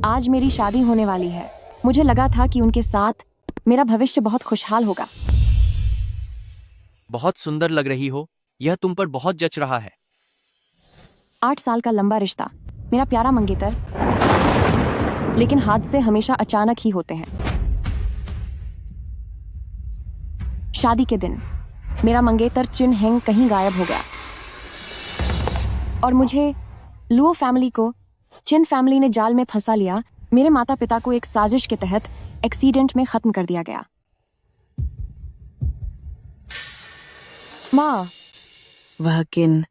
आज मेरी शादी होने वाली है। मुझे लगा था कि उनके साथ मेरा भविष्य बहुत खुशहाल होगा। बहुत सुंदर लग रही हो, यह तुम पर बहुत जच रहा है। 8 साल का लंबा रिश्ता, मेरा प्यारा मंगेतर। लेकिन हादसे हमेशा अचानक ही होते हैं। शादी के दिन मेरा मंगेतर चिन हेंग कहीं गायब हो गया और मुझे लुओ फैमिली को चिन फैमिली ने जाल में फंसा लिया। मेरे माता पिता को एक साजिश के तहत एक्सीडेंट में खत्म कर दिया गया। माँ, वह किन?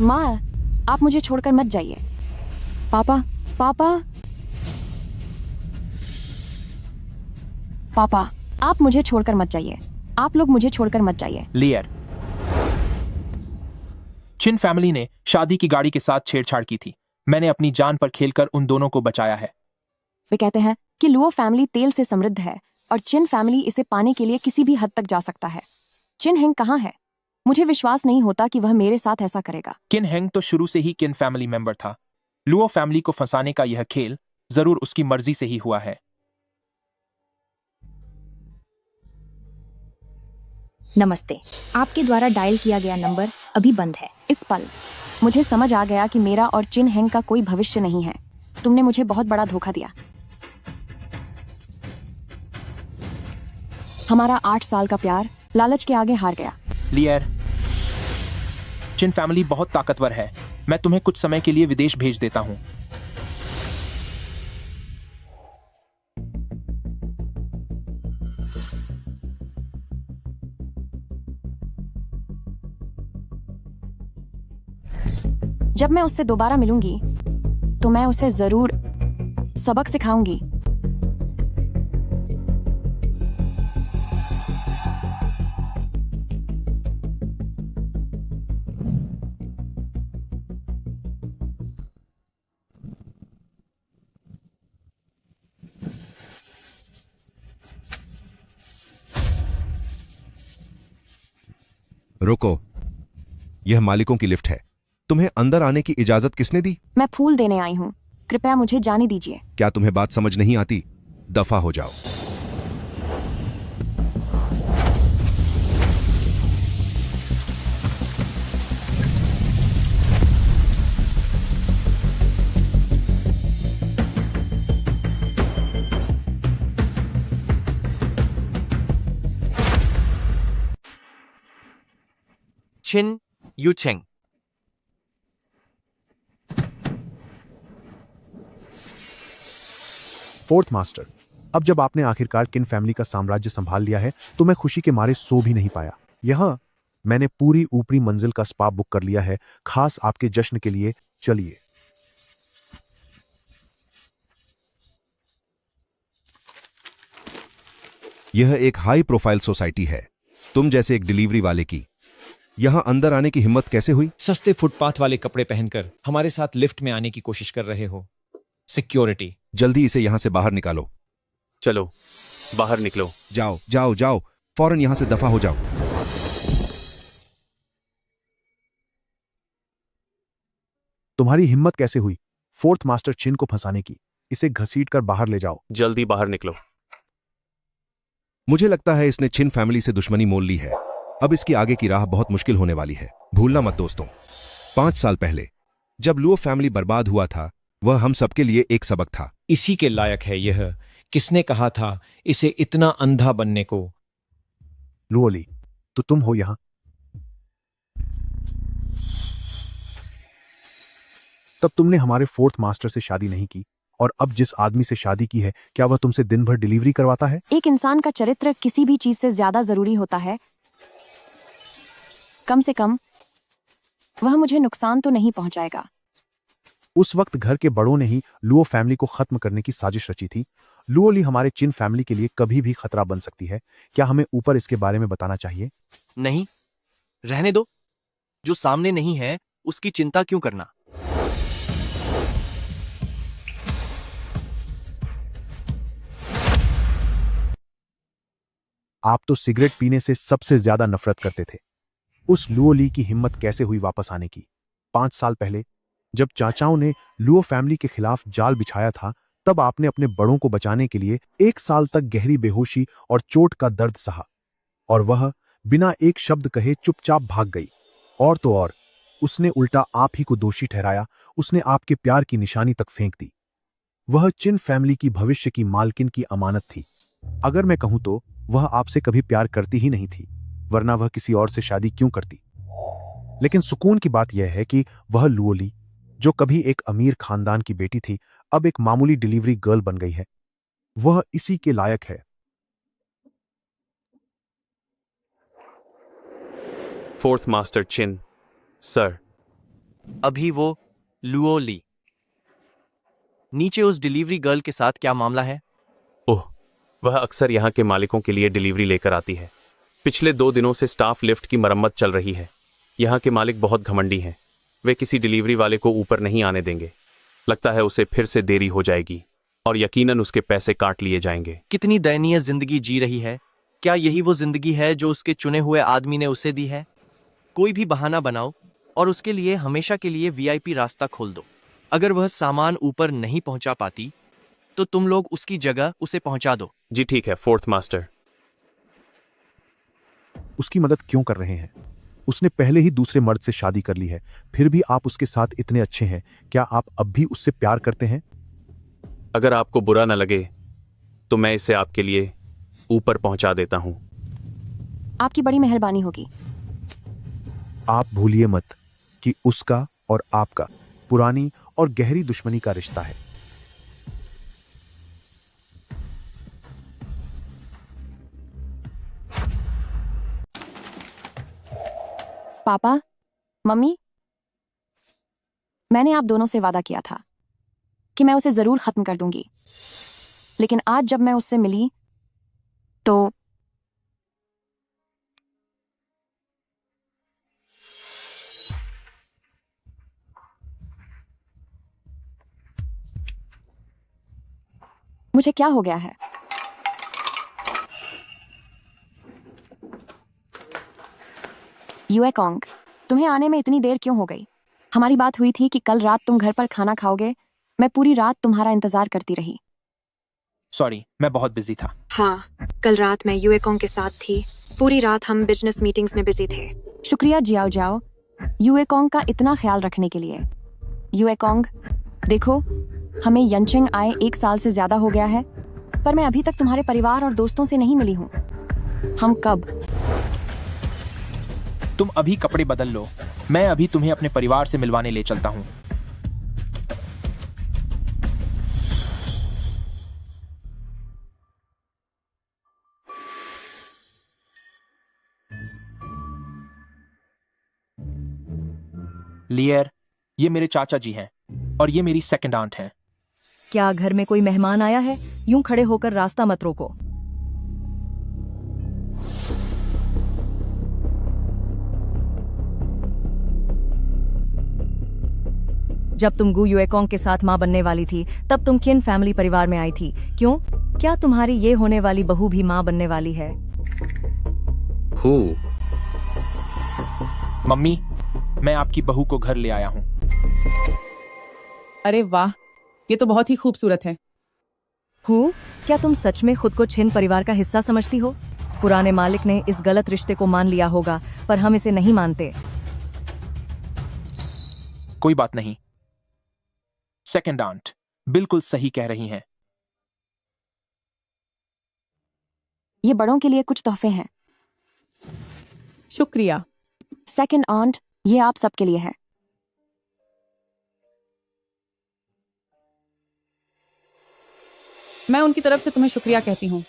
माँ, आप मुझे छोड़कर मत जाइए। पापा, पापा, पापा, आप मुझे छोड़कर मत जाइए। आप लोग मुझे छोड़कर मत जाइए। लियर, चिन फैमिली ने शादी की गाड़ी के साथ छेड़छाड़ की थी। मैंने अपनी जान पर खेलकर उन दोनों को बचाया है। वे कहते हैं कि लुओ फैमिली तेल से समृद्ध है और चिन फैमिली इसे पाने के लिए किसी भी हद तक जा सकता है। चिन हेंग कहाँ है? मुझे विश्वास नहीं होता कि वह मेरे साथ ऐसा करेगा। किन हेंग तो शुरू से ही किन फैमिली मेंबर था। लुओ फैमिली को फंसाने का यह खेल जरूर उसकी मर्जी से ही हुआ है। नमस्ते, आपके द्वारा डायल किया गया नंबर अभी बंद है। इस पल मुझे समझ आ गया कि मेरा और चिन हेंग का कोई भविष्य नहीं है। तुमने मुझे बहुत बड़ा धोखा दिया। हमारा 8 साल का प्यार लालच के आगे हार गया। लियर, चिन फैमिली बहुत ताकतवर है। मैं तुम्हें कुछ समय के लिए विदेश भेज देता हूं। जब मैं उससे दोबारा मिलूंगी तो मैं उसे जरूर सबक सिखाऊंगी। रुको, यह मालिकों की लिफ्ट है। तुम्हें अंदर आने की इजाजत किसने दी? मैं फूल देने आई हूँ। कृपया मुझे जाने दीजिए। क्या तुम्हें बात समझ नहीं आती? दफा हो जाओ। छिन यूचेंग, फोर्थ मास्टर, अब जब आपने आखिरकार किन फैमिली का साम्राज्य संभाल लिया है तो मैं खुशी के मारे सो भी नहीं पाया। यहां मैंने पूरी ऊपरी मंजिल का स्पा बुक कर लिया है, खास आपके जश्न के लिए। चलिए। यह एक हाई प्रोफाइल सोसाइटी है, तुम जैसे एक डिलीवरी वाले की। यहां अंदर आने की हिम्मत कैसे हुई? सस्ते फुटपाथ वाले कपड़े पहनकर हमारे साथ लिफ्ट में आने की कोशिश कर रहे हो। सिक्योरिटी, जल्दी इसे यहां से बाहर निकालो। चलो बाहर निकलो। जाओ जाओ जाओ, फौरन यहां से दफा हो जाओ। तुम्हारी हिम्मत कैसे हुई फोर्थ मास्टर चिन को फंसाने की? इसे घसीट कर बाहर ले जाओ। जल्दी बाहर निकलो। मुझे लगता है इसने छिन फैमिली से दुश्मनी मोल ली है। अब इसकी आगे की राह बहुत मुश्किल होने वाली है। भूलना मत दोस्तों, 5 साल पहले जब लुओ फैमिली बर्बाद हुआ था, वह हम सबके लिए एक सबक था। इसी के लायक है यह। किसने कहा था इसे इतना अंधा बनने को? लुओली, तो तुम हो यहां। तब तुमने हमारे फोर्थ मास्टर से शादी नहीं की और अब जिस आदमी से शादी की है, क्या वह तुमसे दिन भर डिलीवरी करवाता है? एक इंसान का चरित्र किसी भी चीज से ज्यादा जरूरी होता है। कम से कम वह मुझे नुकसान तो नहीं पहुंचाएगा। उस वक्त घर के बड़ों ने ही लुओ फैमिली को खत्म करने की साजिश रची थी। लुओली हमारे चिन फैमिली के लिए कभी भी खतरा बन सकती है। क्या हमें ऊपर इसके बारे में बताना चाहिए? नहीं, रहने दो। जो सामने नहीं है उसकी चिंता क्यों करना। आप तो सिगरेट पीने से सबसे ज्यादा नफरत करते थे। उस लुओली की हिम्मत कैसे हुई वापस आने की? 5 साल पहले जब चाचाओं ने लुओ फैमिली के खिलाफ जाल बिछाया था, तब आपने अपने बड़ों को बचाने के लिए 1 साल तक गहरी बेहोशी और चोट का दर्द सहा, और वह बिना एक शब्द कहे चुपचाप भाग गई। और तो और, उसने उल्टा आप ही को दोषी ठहराया, उसने आपके प्यार की निशानी तक फेंक दी। वह चिन फैमिली की भविष्य की मालकिन की अमानत थी। अगर मैं कहूं तो वह आपसे कभी प्यार करती ही नहीं थी, वरना वह किसी और से शादी क्यों करती। लेकिन सुकून की बात यह है कि वह लुओली, जो कभी एक अमीर खानदान की बेटी थी, अब एक मामूली डिलीवरी गर्ल बन गई है। वह इसी के लायक है। फोर्थ मास्टर चिन, सर। अभी वो लुओ ली। नीचे उस डिलीवरी गर्ल के साथ क्या मामला है? ओह, वह अक्सर यहाँ के मालिकों के लिए डिलीवरी लेकर आती है। पिछले 2 दिनों से स्टाफ लिफ्ट की मरम्मत चल रही है। यहाँ के मालिक बहुत घमंडी हैं। वे किसी डिलीवरी वाले को ऊपर नहीं आने देंगे। लगता है उसे फिर से देरी हो जाएगी और यकीनन उसके पैसे काट लिए जाएंगे। कितनी दयनीय जिंदगी जी रही है। क्या यही वो जिंदगी है जो उसके चुने हुए आदमी ने उसे दी है? कोई भी बहाना बनाओ और उसके लिए हमेशा के लिए वीआईपी रास्ता खोल दो। अगर वह सामान ऊपर नहीं पहुंचा पाती तो तुम लोग उसकी जगह उसे पहुंचा दो। जी ठीक है फोर्थ मास्टर। उसकी मदद क्यों कर रहे हैं? उसने पहले ही दूसरे मर्द से शादी कर ली है, फिर भी आप उसके साथ इतने अच्छे हैं। क्या आप अब भी उससे प्यार करते हैं? अगर आपको बुरा न लगे तो मैं इसे आपके लिए ऊपर पहुंचा देता हूं। आपकी बड़ी मेहरबानी होगी। आप भूलिए मत कि उसका और आपका पुरानी और गहरी दुश्मनी का रिश्ता है। पापा, मम्मी, मैंने आप दोनों से वादा किया था कि मैं उसे जरूर खत्म कर दूंगी, लेकिन आज जब मैं उससे मिली तो मुझे क्या हो गया है? युएकोंग, तुम्हें आने में इतनी देर क्यों हो गई? हमारी बात हुई थी कि कल रात तुम घर पर खाना खाओगे। मैं पूरी रात तुम्हारा इंतजार करती रही। सॉरी, मैं बहुत बिजी था। हाँ, कल रात मैं युएकोंग के साथ थी। पूरी रात हम बिजनेस मीटिंग्स में बिजी थे। शुक्रिया जियाओ जाओ, युएकोंग का इतना ख्याल रखने के लिए। युएकोंग, देखो, हमें यंचिंग आए 1 साल से ज्यादा हो गया है, पर मैं अभी तक तुम्हारे परिवार और दोस्तों से नहीं मिली हूँ। हम कब? तुम अभी कपड़े बदल लो, मैं अभी तुम्हें अपने परिवार से मिलवाने ले चलता हूँ। लियर, ये मेरे चाचा जी हैं और ये मेरी सेकंड आंट हैं। क्या घर में कोई मेहमान आया है? यूं खड़े होकर रास्ता मत रोको। जब तुम गु युएकोंग के साथ मां बनने वाली थी, तब तुम किन फैमिली परिवार में आई थी? क्यों? क्या तुम्हारी ये होने वाली बहू भी मां बनने वाली है? मम्मी, मैं आपकी बहू को घर ले आया हूँ। अरे वाह, ये तो बहुत ही खूबसूरत है। हूँ? क्या तुम सच में खुद को छिन परिवार का हिस्सा समझती हो? पुराने मालिक ने इस गलत रिश्ते को मान लिया होगा, पर हम इसे नहीं मानते। कोई बात नहीं, सेकंड आंट बिल्कुल सही कह रही हैं। ये बड़ों के लिए कुछ तोहफे हैं। शुक्रिया। सेकंड आंट, ये आप सबके लिए है। मैं उनकी तरफ से तुम्हें शुक्रिया कहती हूँ।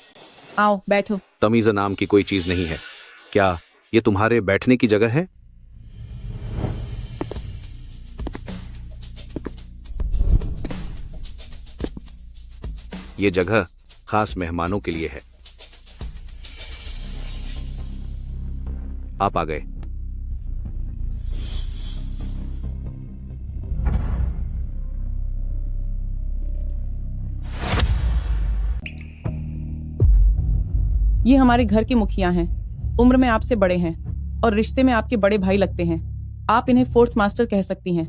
आओ बैठो। तमीज़ नाम की कोई चीज नहीं है। क्या ये तुम्हारे बैठने की जगह है? ये जगह खास मेहमानों के लिए है। आप आ गए। ये हमारे घर के मुखिया हैं। उम्र में आपसे बड़े हैं और रिश्ते में आपके बड़े भाई लगते हैं। आप इन्हें फोर्थ मास्टर कह सकती हैं।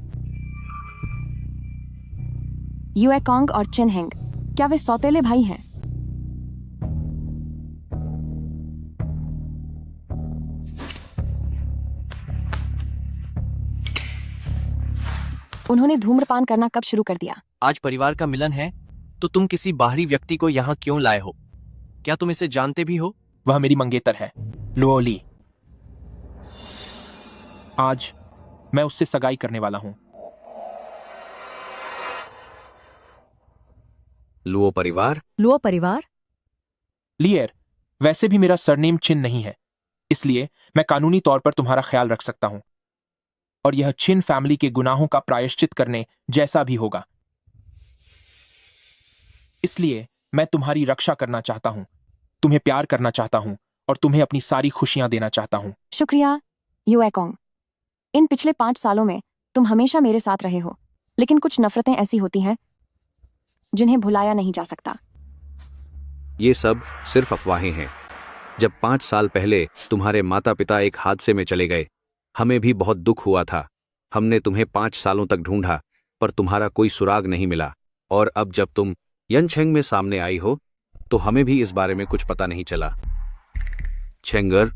युएकोंग और चिन हेंग, क्या वे सौतेले भाई हैं? उन्होंने धूम्रपान करना कब शुरू कर दिया? आज परिवार का मिलन है, तो तुम किसी बाहरी व्यक्ति को यहाँ क्यों लाए हो? क्या तुम इसे जानते भी हो? वह मेरी मंगेतर है, लुओ ली। आज मैं उससे सगाई करने वाला हूं। लुओ परिवार? लुओ परिवार? लियर, वैसे भी मेरा सरनेम चिन नहीं है, इसलिए मैं कानूनी तौर पर तुम्हारा ख्याल रख सकता हूं, और यह चिन फैमिली के गुनाहों का प्रायश्चित करने जैसा भी होगा। इसलिए मैं तुम्हारी रक्षा करना चाहता हूं, तुम्हें प्यार करना चाहता हूं और तुम्हें अपनी सारी खुशियां देना चाहता हूं। शुक्रिया युएकोंग। इन पिछले 5 सालों में तुम हमेशा मेरे साथ रहे हो, लेकिन कुछ नफरतें ऐसी होती हैं जिन्हें भुलाया नहीं जा सकता। ये सब सिर्फ अफवाहें हैं। जब 5 साल पहले तुम्हारे माता पिता एक हादसे में चले गए, हमें भी बहुत दुख हुआ था। हमने तुम्हें 5 सालों तक ढूंढा, पर तुम्हारा कोई सुराग नहीं मिला। और अब जब तुम यनछेंग में सामने आई हो, तो हमें भी इस बारे में कुछ पता नहीं चला। छेंगर,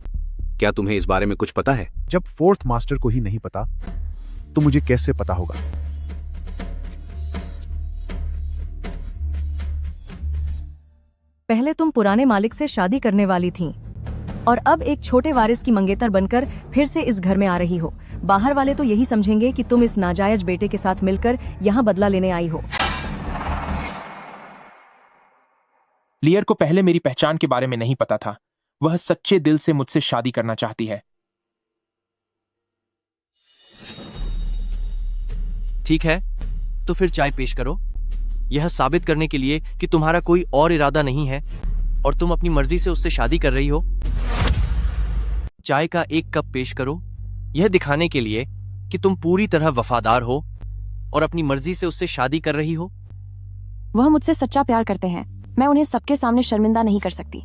क्या तुम्हें इस बारे में कुछ पता है? जब फोर्थ मास्टर को ही नहीं पता, तो मुझे कैसे पता होगा? पहले तुम पुराने मालिक से शादी करने वाली थीं, और अब एक छोटे वारिस की मंगेतर बनकर फिर से इस घर में आ रही हो। बाहर वाले तो यही समझेंगे कि तुम इस नाजायज बेटे के साथ मिलकर यहाँ बदला लेने आई हो। लियर को पहले मेरी पहचान के बारे में नहीं पता था। वह सच्चे दिल से मुझसे शादी करना चाहती है। ठीक है, तो फिर चाय पेश करो, यह साबित करने के लिए कि तुम्हारा कोई और इरादा नहीं है और तुम अपनी मर्जी से उससे शादी कर रही हो। चाय का एक कप पेश करो, यह दिखाने के लिए कि तुम पूरी तरह वफादार हो और अपनी मर्जी से उससे शादी कर रही हो। वह मुझसे सच्चा प्यार करते हैं, मैं उन्हें सबके सामने शर्मिंदा नहीं कर सकती।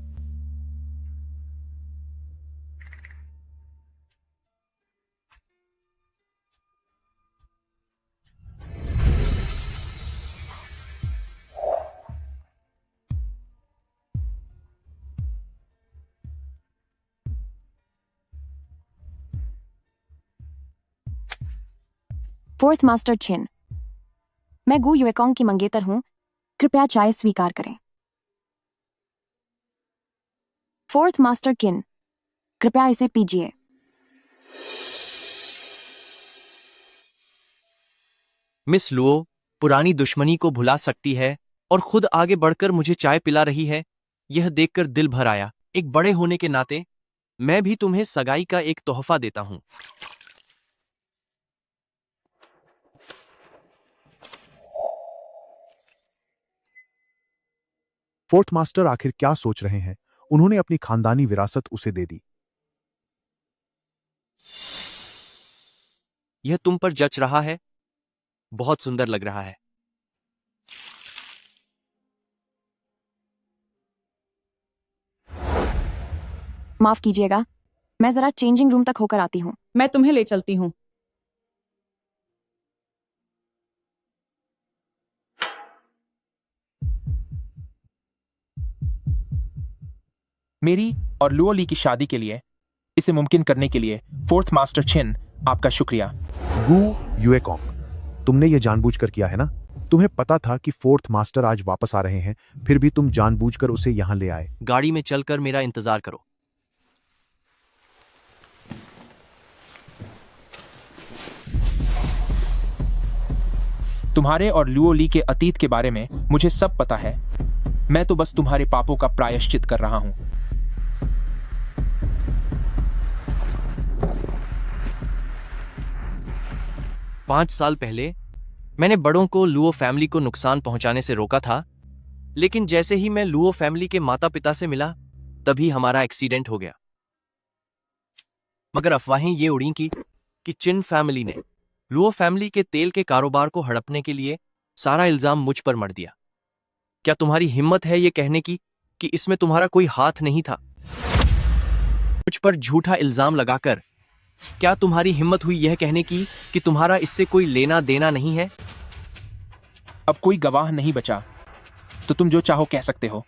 फोर्थ मास्टर चिन, मैं गु युएकोंग की मंगेतर हूं, कृपया चाय स्वीकार करें। फोर्थ मास्टर किन, कृपया इसे पीजिए। मिस लुओ पुरानी दुश्मनी को भुला सकती है और खुद आगे बढ़कर मुझे चाय पिला रही है, यह देखकर दिल भर आया। एक बड़े होने के नाते मैं भी तुम्हें सगाई का एक तोहफा देता हूं। फोर्थ मास्टर आखिर क्या सोच रहे हैं? उन्होंने अपनी खानदानी विरासत उसे दे दी। यह तुम पर जच रहा है, बहुत सुंदर लग रहा है। माफ कीजिएगा, मैं जरा चेंजिंग रूम तक होकर आती हूँ। मैं तुम्हें ले चलती हूँ। मेरी और लुओ ली की शादी के लिए, इसे मुमकिन करने के लिए फोर्थ मास्टर चिन, आपका शुक्रिया। गु युएकोंग, तुमने ये जानबूझकर किया है ना? तुम्हें पता था कि फोर्थ मास्टर आज वापस आ रहे हैं, फिर भी तुम जानबूझकर उसे यहां ले आए। गाड़ी में चलकर मेरा इंतजार करो। तुम्हारे और लुओ ली के अतीत के बारे में मुझे सब पता है। मैं तो बस तुम्हारे पापों का प्रायश्चित कर रहा हूं। 5 साल पहले मैंने बड़ों को लुओ फैमिली को नुकसान पहुंचाने से रोका था, लेकिन जैसे ही मैं लुओ फैमिली के माता पिता से मिला, तभी हमारा एक्सीडेंट हो गया। मगर अफवाहें ये उड़ी कि चिन फैमिली ने लुओ फैमिली के तेल के कारोबार को हड़पने के लिए सारा इल्जाम मुझ पर मढ़ दिया। क्या तुम्हारी हिम्मत है ये कहने की कि इसमें तुम्हारा कोई हाथ नहीं था? मुझ पर झूठा इल्जाम लगाकर क्या तुम्हारी हिम्मत हुई यह कहने की कि तुम्हारा इससे कोई लेना देना नहीं है? अब कोई गवाह नहीं बचा, तो तुम जो चाहो कह सकते हो।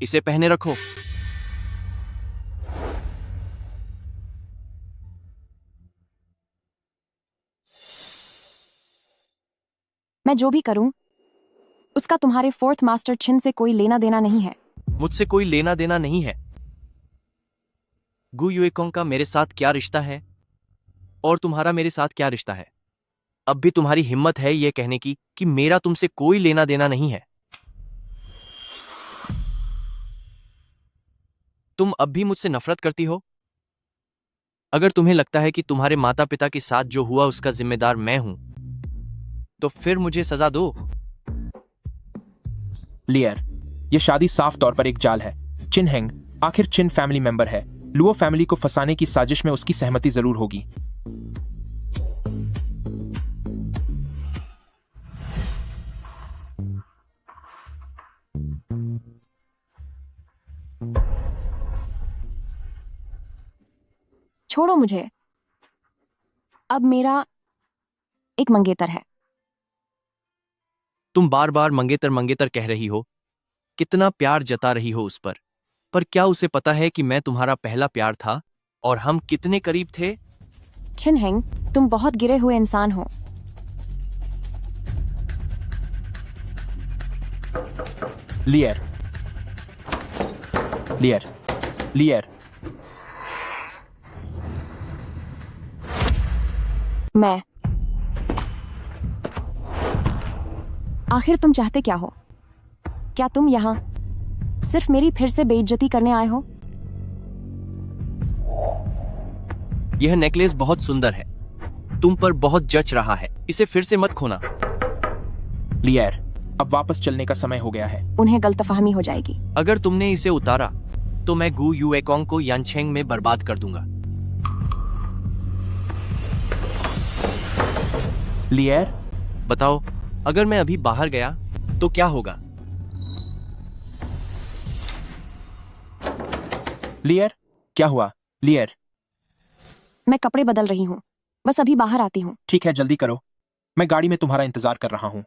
इसे पहने रखो। मैं जो भी करूं, उसका तुम्हारे फोर्थ मास्टर छिन से कोई लेना देना नहीं है। मुझसे कोई लेना देना नहीं है। गु युएकोंग का मेरे साथ क्या रिश्ता है और तुम्हारा मेरे साथ क्या रिश्ता है? अब भी तुम्हारी हिम्मत है यह कहने की कि मेरा तुमसे कोई लेना देना नहीं है। तुम अब भी मुझसे नफरत करती हो? अगर तुम्हें लगता है कि तुम्हारे माता पिता के साथ जो हुआ उसका जिम्मेदार मैं हूं, तो फिर मुझे सजा दो। लियर, यह शादी साफ तौर पर एक जाल है। चिन हेंग आखिर चिन फैमिली मेंबर है। लुओ फैमिली को फंसाने की साजिश में उसकी सहमति जरूर होगी। छोड़ो मुझे। अब मेरा एक मंगेतर है। तुम बार बार मंगेतर मंगेतर कह रही हो, कितना प्यार जता रही हो उस पर क्या उसे पता है कि मैं तुम्हारा पहला प्यार था और हम कितने करीब थे? छिन हेंग, तुम बहुत गिरे हुए इंसान हो। लियर, लियर, लियर, मैं आखिर तुम चाहते क्या हो? क्या तुम यहां सिर्फ मेरी फिर से बेइज्जती करने आए हो? यह नेकलेस बहुत सुंदर है, तुम पर बहुत जच रहा है, इसे फिर से मत खोना। लियर, अब वापस चलने का समय हो गया है। उन्हें गलतफहमी हो जाएगी। अगर तुमने इसे उतारा तो मैं गु युएकोंग को यानचेंग में बर्बाद कर दूंगा। लियर, बताओ, अगर मैं अभी बाहर गया तो क्या होगा? लियर, क्या हुआ? लियर, मैं कपड़े बदल रही हूँ, बस अभी बाहर आती हूँ। ठीक है, जल्दी करो, मैं गाड़ी में तुम्हारा इंतजार कर रहा हूं।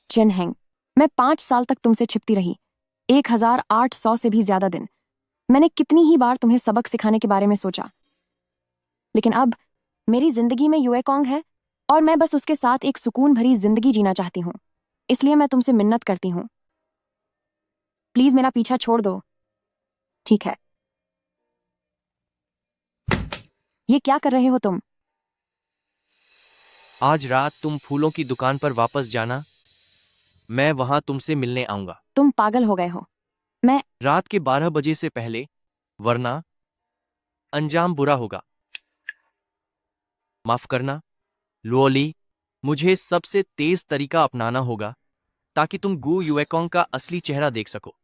चिन हेंग, मैं 5 साल तक तुमसे छिपती रही, 1800 से भी ज्यादा दिन। मैंने कितनी ही बार तुम्हें सबक सिखाने के बारे में सोचा, लेकिन अब मेरी जिंदगी में युएकोंग है और मैं बस उसके साथ एक सुकून भरी जिंदगी जीना चाहती हूँ। इसलिए मैं तुमसे मिन्नत करती हूँ, प्लीज मेरा पीछा छोड़ दो। ठीक है। ये क्या कर रहे हो तुम? आज रात तुम फूलों की दुकान पर वापस जाना, मैं वहां तुमसे मिलने आऊंगा। तुम पागल हो गए हो। मैं रात के 12 बजे से पहले, वरना अंजाम बुरा होगा। माफ करना लुओली, मुझे सबसे तेज तरीका अपनाना होगा ताकि तुम गु युएकोंग का असली चेहरा देख सको।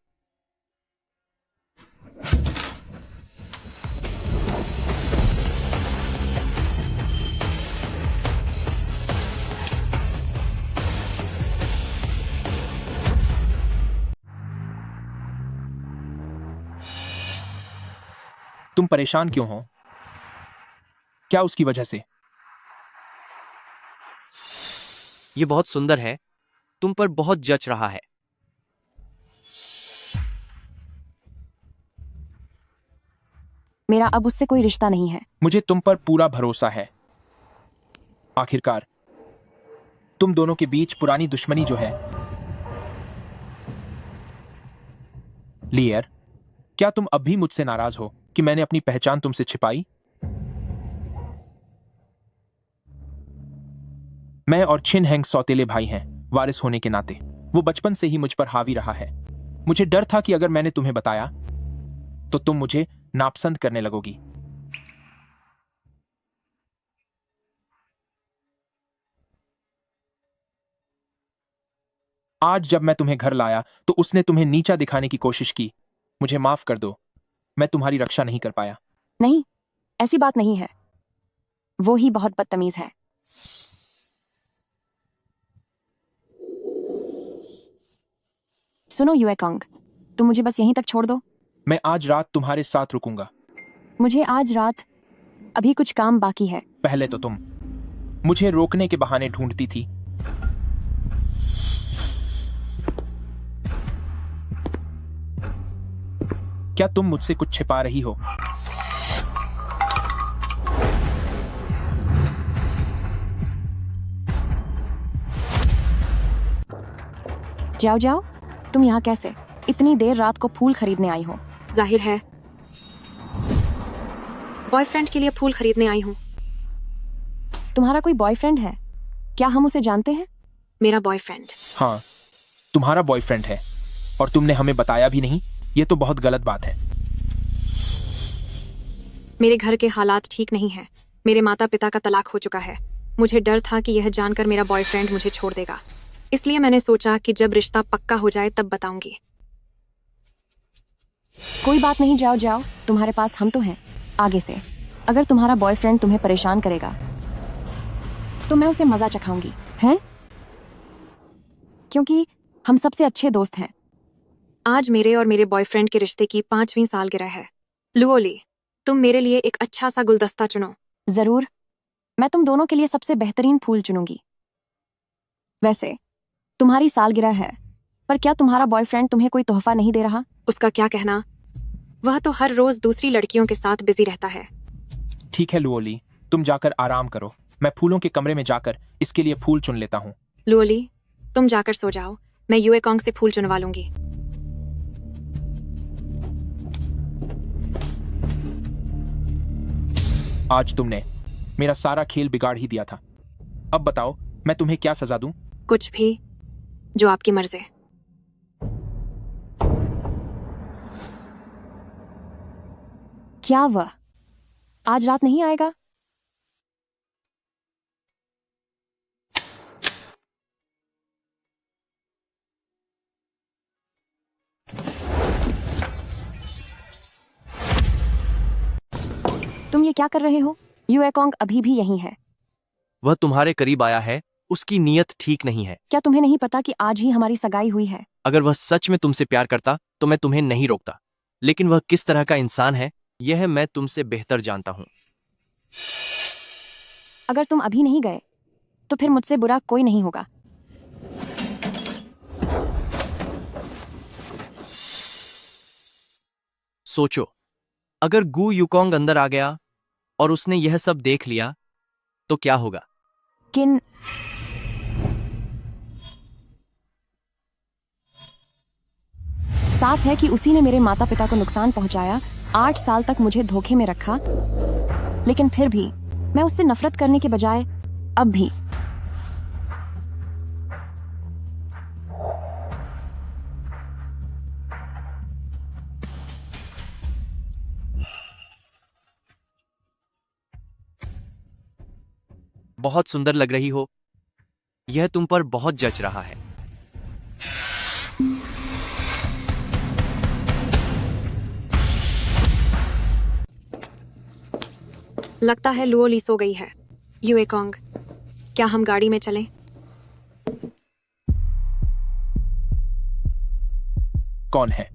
तुम परेशान क्यों हो? क्या उसकी वजह से? ये बहुत सुंदर है, तुम पर बहुत जच रहा है। मेरा अब उससे कोई रिश्ता नहीं है। मुझे तुम पर पूरा भरोसा है। आखिरकार तुम दोनों के बीच पुरानी दुश्मनी जो है। लियर, क्या तुम अब भी मुझसे नाराज हो कि मैंने अपनी पहचान तुमसे छिपाई? मैं और छिन हेंग सौतेले भाई हैं, वारिस होने के नाते। वो बचपन से ही मुझ पर हावी रहा है। मुझे डर था कि अगर मैंने तुम्हें बताया तो तुम मुझे नापसंद करने लगोगी। आज जब मैं तुम्हें घर लाया तो उसने तुम्हें नीचा दिखाने की कोशिश की। मुझे माफ कर दो, मैं तुम्हारी रक्षा नहीं कर पाया। नहीं, ऐसी बात नहीं है, वो ही बहुत बदतमीज है। सुनो युएकोंग, तुम मुझे बस यहीं तक छोड़ दो। मैं आज रात तुम्हारे साथ रुकूंगा। मुझे आज रात अभी कुछ काम बाकी है। पहले तो तुम मुझे रोकने के बहाने ढूंढती थी। क्या तुम मुझसे कुछ छिपा रही हो? जाओ जाओ, तुम यहाँ कैसे? इतनी देर रात को फूल खरीदने आई हो? जाहिर है बॉयफ्रेंड के लिए फूल खरीदने आई हूँ। तुम्हारा कोई बॉयफ्रेंड है? क्या हम उसे जानते हैं? मेरा बॉयफ्रेंड। हाँ, तुम्हारा बॉयफ्रेंड है और तुमने हमें बताया भी नहीं। ये तो बहुत गलत बात है। मेरे घर के हालात ठीक नहीं है। मेरे माता पिता का तलाक हो चुका है। मुझे डर था कि यह जानकर मेरा बॉयफ्रेंड मुझे छोड़ देगा, इसलिए मैंने सोचा कि जब रिश्ता पक्का हो जाए तब बताऊंगी। कोई बात नहीं, जाओ जाओ, तुम्हारे पास हम तो हैं। आगे से अगर तुम्हारा बॉयफ्रेंड तुम्हें परेशान करेगा तो मैं उसे मजा चखाऊंगी, हैं? क्योंकि हम सबसे अच्छे दोस्त हैं। आज मेरे और मेरे बॉयफ्रेंड के रिश्ते की 5वीं सालगिरह है। लुओली, तुम मेरे लिए एक अच्छा सा गुलदस्ता चुनो। जरूर, मैं तुम दोनों के लिए सबसे बेहतरीन फूल चुनूंगी। वैसे तुम्हारी सालगिरह है, पर क्या तुम्हारा बॉयफ्रेंड तुम्हें कोई तोहफा नहीं दे रहा? उसका क्या कहना, वह तो हर रोज दूसरी लड़कियों के साथ बिजी रहता है। ठीक है लुओली, तुम जाकर आराम करो। मैं फूलों के कमरे में जाकर इसके लिए फूल चुन लेता हूँ। लुओली, तुम जाकर सो जाओ, मैं युएकोंग से फूल चुनवा लूंगी। आज तुमने मेरा सारा खेल बिगाड़ ही दिया था। अब बताओ, मैं तुम्हें क्या सजा दूं? कुछ भी, जो आपकी मर्जी। क्या वह आज रात नहीं आएगा? तुम ये क्या कर रहे हो? युएकोंग अभी भी यहीं है। वह तुम्हारे करीब आया है, उसकी नीयत ठीक नहीं है। क्या तुम्हें नहीं पता कि आज ही हमारी सगाई हुई है? अगर वह सच में तुमसे प्यार करता तो मैं तुम्हें नहीं रोकता, लेकिन वह किस तरह का इंसान है यह मैं तुमसे बेहतर जानता हूं। अगर तुम अभी नहीं गए तो फिर मुझसे बुरा कोई नहीं होगा। सोचो, अगर गु युकोंग अंदर आ गया और उसने यह सब देख लिया तो क्या होगा? किन साफ है कि उसी ने मेरे माता पिता को नुकसान पहुंचाया, 8 साल तक मुझे धोखे में रखा, लेकिन फिर भी मैं उससे नफरत करने के बजाय अब भी बहुत सुंदर लग रही हो। यह तुम पर बहुत जच रहा है। लगता है लुओली सो गई है। युएकोंग, क्या हम गाड़ी में चलें? कौन है?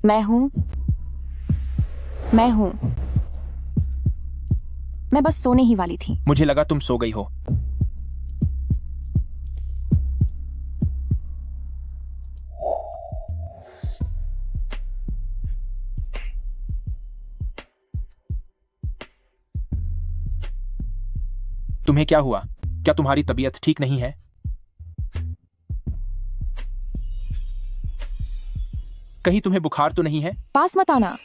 मैं हूं। मैं बस सोने ही वाली थी। मुझे लगा तुम सो गई हो। तुम्हें क्या हुआ? क्या तुम्हारी तबीयत ठीक नहीं है? कहीं तुम्हें बुखार तो नहीं है? पास मत आना।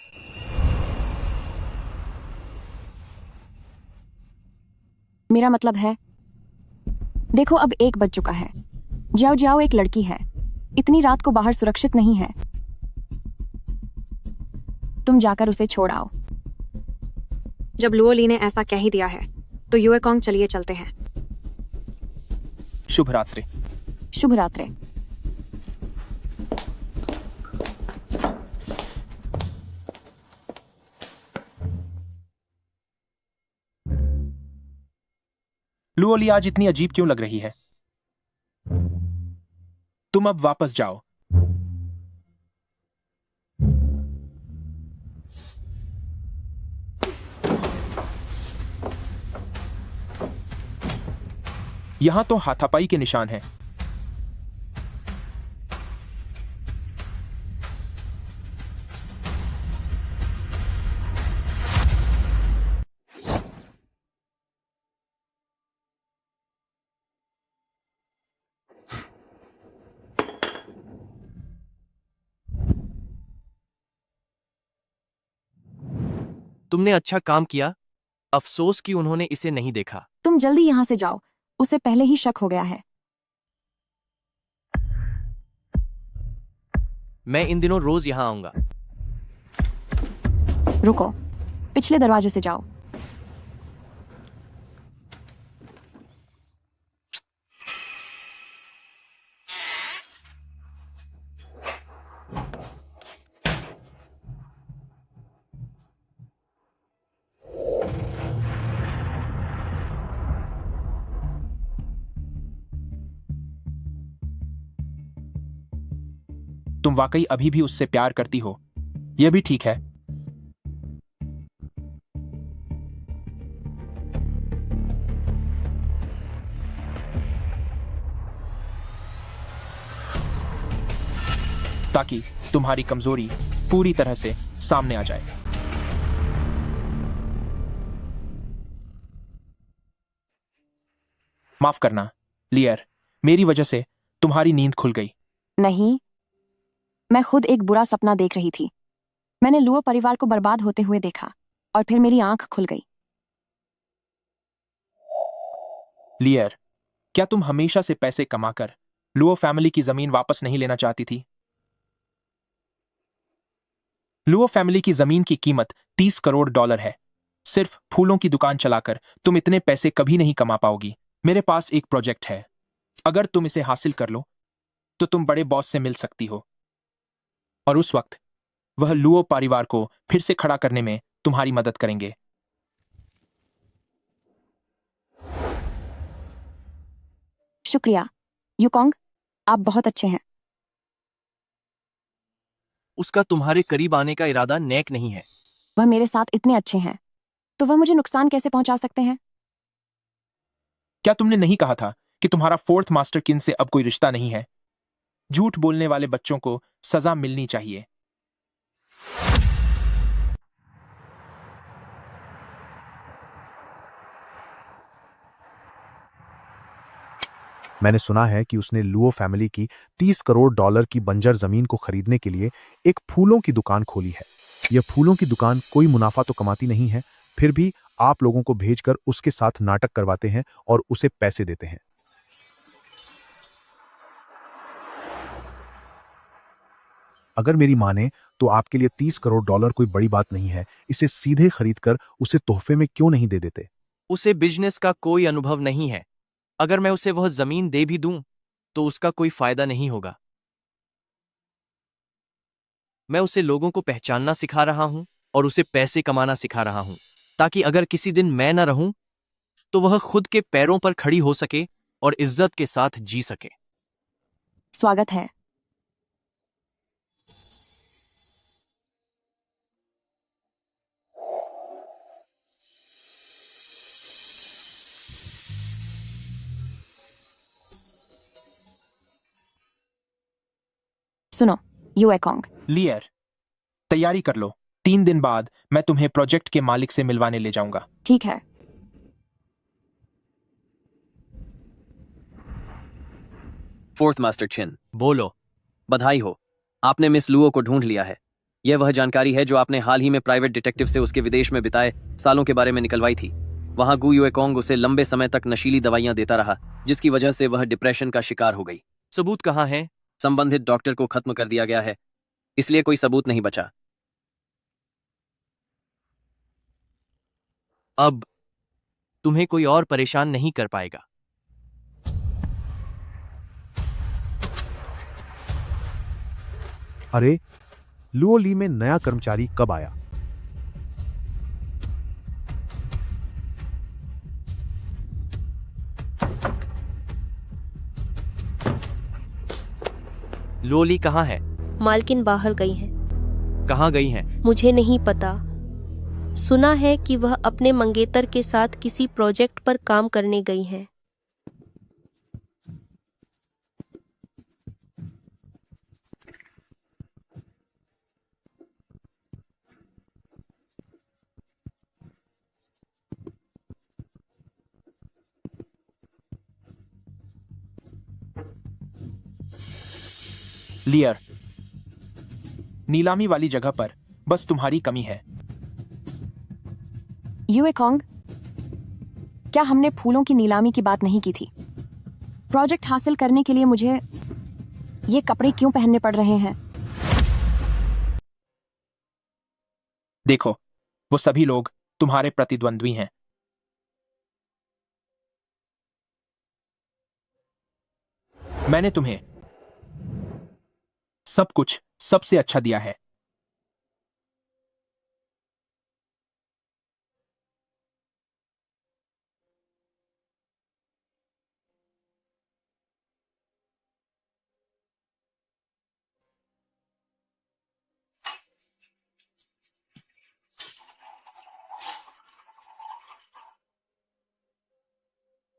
मेरा मतलब है, देखो अब 1 बज चुका है। जाओ जाओ, एक लड़की है, इतनी रात को बाहर सुरक्षित नहीं है। तुम जाकर उसे छोड़ आओ। जब लुओली ने ऐसा कह ही दिया है तो युएकोंग चलिए चलते हैं। शुभ रात्रि। शुभ रात्रि। लुओली आज इतनी अजीब क्यों लग रही है? तुम अब वापस जाओ। यहां तो हाथापाई के निशान हैं। तुमने अच्छा काम किया। अफसोस कि उन्होंने इसे नहीं देखा। तुम जल्दी यहाँ से जाओ, उसे पहले ही शक हो गया है। मैं इन दिनों रोज यहाँ आऊंगा। रुको, पिछले दरवाजे से जाओ। तुम वाकई अभी भी उससे प्यार करती हो, यह भी ठीक है। ताकि तुम्हारी कमजोरी पूरी तरह से सामने आ जाए। माफ करना लियर, मेरी वजह से तुम्हारी नींद खुल गई। नहीं, मैं खुद एक बुरा सपना देख रही थी। मैंने लुओ परिवार को बर्बाद होते हुए देखा और फिर मेरी आंख खुल गई। लियर, क्या तुम हमेशा से पैसे कमाकर लुओ फैमिली की जमीन वापस नहीं लेना चाहती थी? लुओ फैमिली की जमीन की कीमत $30 करोड़ है। सिर्फ फूलों की दुकान चलाकर तुम इतने पैसे कभी नहीं कमा पाओगी। मेरे पास एक प्रोजेक्ट है, अगर तुम इसे हासिल कर लो तो तुम बड़े बॉस से मिल सकती हो और उस वक्त वह लुओ परिवार को फिर से खड़ा करने में तुम्हारी मदद करेंगे। शुक्रिया युकोंग, आप बहुत अच्छे हैं। उसका तुम्हारे करीब आने का इरादा नेक नहीं है। वह मेरे साथ इतने अच्छे हैं, तो वह मुझे नुकसान कैसे पहुंचा सकते हैं? क्या तुमने नहीं कहा था कि तुम्हारा 4th मास्टर किन से अब कोई रिश्ता नहीं है? झूठ बोलने वाले बच्चों को सजा मिलनी चाहिए। मैंने सुना है कि उसने लुओ फैमिली की $30 करोड़ की बंजर जमीन को खरीदने के लिए एक फूलों की दुकान खोली है। यह फूलों की दुकान कोई मुनाफा तो कमाती नहीं है, फिर भी आप लोगों को भेजकर उसके साथ नाटक करवाते हैं और उसे पैसे देते हैं। अगर मेरी माने तो आपके लिए $30 करोड़ कोई बड़ी बात नहीं है। इसे सीधे खरीदकर उसे तोहफे में क्यों नहीं दे देते? उसे बिजनेस का कोई अनुभव नहीं है। अगर मैं उसे वह जमीन दे भी दूं तो उसका कोई फायदा नहीं होगा। मैं उसे लोगों को पहचानना सिखा रहा हूं और उसे पैसे कमाना सिखा रहा हूं, ताकि अगर किसी दिन मैं न रहूं तो वह खुद के पैरों पर खड़ी हो सके और इज्जत के साथ जी सके। स्वागत है। सुनो युएकोंग, लियर, तैयारी कर लो। 3 दिन बाद मैं तुम्हें प्रोजेक्ट के मालिक से मिलवाने ले जाऊंगा। ठीक है। फोर्थ मास्टर चिन, बोलो। बधाई हो, आपने मिस लुओ को ढूंढ लिया है। यह वह जानकारी है जो आपने हाल ही में प्राइवेट डिटेक्टिव से उसके विदेश में बिताए सालों के बारे में निकलवाई थी। वहां गु युएकोंग उसे लंबे समय तक नशीली दवाइयां देता रहा, जिसकी वजह से वह डिप्रेशन का शिकार हो गई। सबूत कहाँ है? संबंधित डॉक्टर को खत्म कर दिया गया है, इसलिए कोई सबूत नहीं बचा। अब तुम्हें कोई और परेशान नहीं कर पाएगा। अरे, लुओ ली में नया कर्मचारी कब आया? लोली कहाँ है? मालकिन बाहर गई हैं। कहाँ गई हैं? मुझे नहीं पता। सुना है कि वह अपने मंगेतर के साथ किसी प्रोजेक्ट पर काम करने गई हैं। लियर, नीलामी वाली जगह पर बस तुम्हारी कमी है। यूएकोंग, क्या हमने फूलों की नीलामी की बात नहीं की थी? प्रोजेक्ट हासिल करने के लिए मुझे ये कपड़े क्यों पहनने पड़ रहे हैं? देखो, वो सभी लोग तुम्हारे प्रतिद्वंद्वी हैं। मैंने तुम्हें सब कुछ सबसे अच्छा दिया है।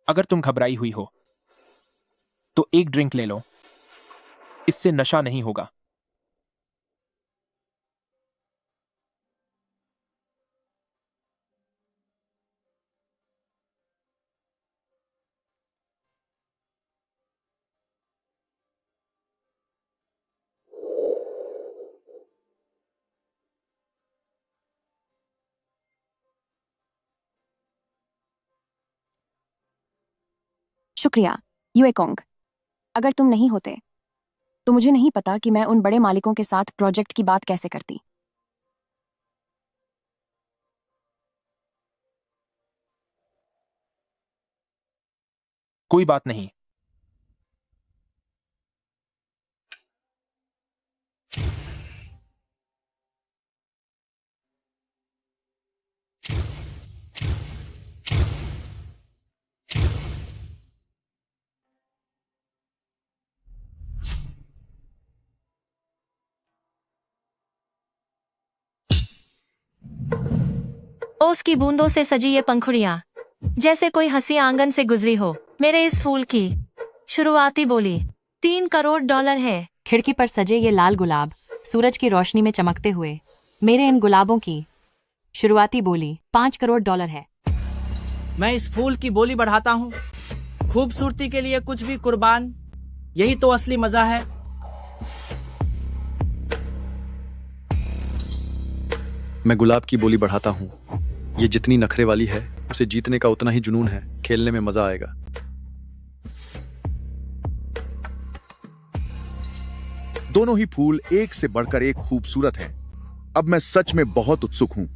अगर तुम घबराई हुई हो तो एक ड्रिंक ले लो, इससे नशा नहीं होगा। शुक्रिया, यूएकोंग। अगर तुम नहीं होते तो मुझे नहीं पता कि मैं उन बड़े मालिकों के साथ प्रोजेक्ट की बात कैसे करती। कोई बात नहीं। ओस की बूंदों से सजी ये पंखुड़ियां, जैसे कोई हंसी आंगन से गुजरी हो। मेरे इस फूल की शुरुआती बोली $3 करोड़ है। खिड़की पर सजे ये लाल गुलाब सूरज की रोशनी में चमकते हुए, मेरे इन गुलाबों की शुरुआती बोली $5 करोड़ है। मैं इस फूल की बोली बढ़ाता हूँ। खूबसूरती के लिए कुछ भी कुर्बान, यही तो असली मजा है। मैं गुलाब की बोली बढ़ाता हूँ। ये जितनी नखरे वाली है, उसे जीतने का उतना ही जुनून है। खेलने में मजा आएगा। दोनों ही फूल एक से बढ़कर एक खूबसूरत हैं। अब मैं सच में बहुत उत्सुक हूं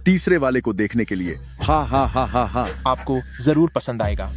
तीसरे वाले को देखने के लिए। हा हा हा हा हा। आपको जरूर पसंद आएगा।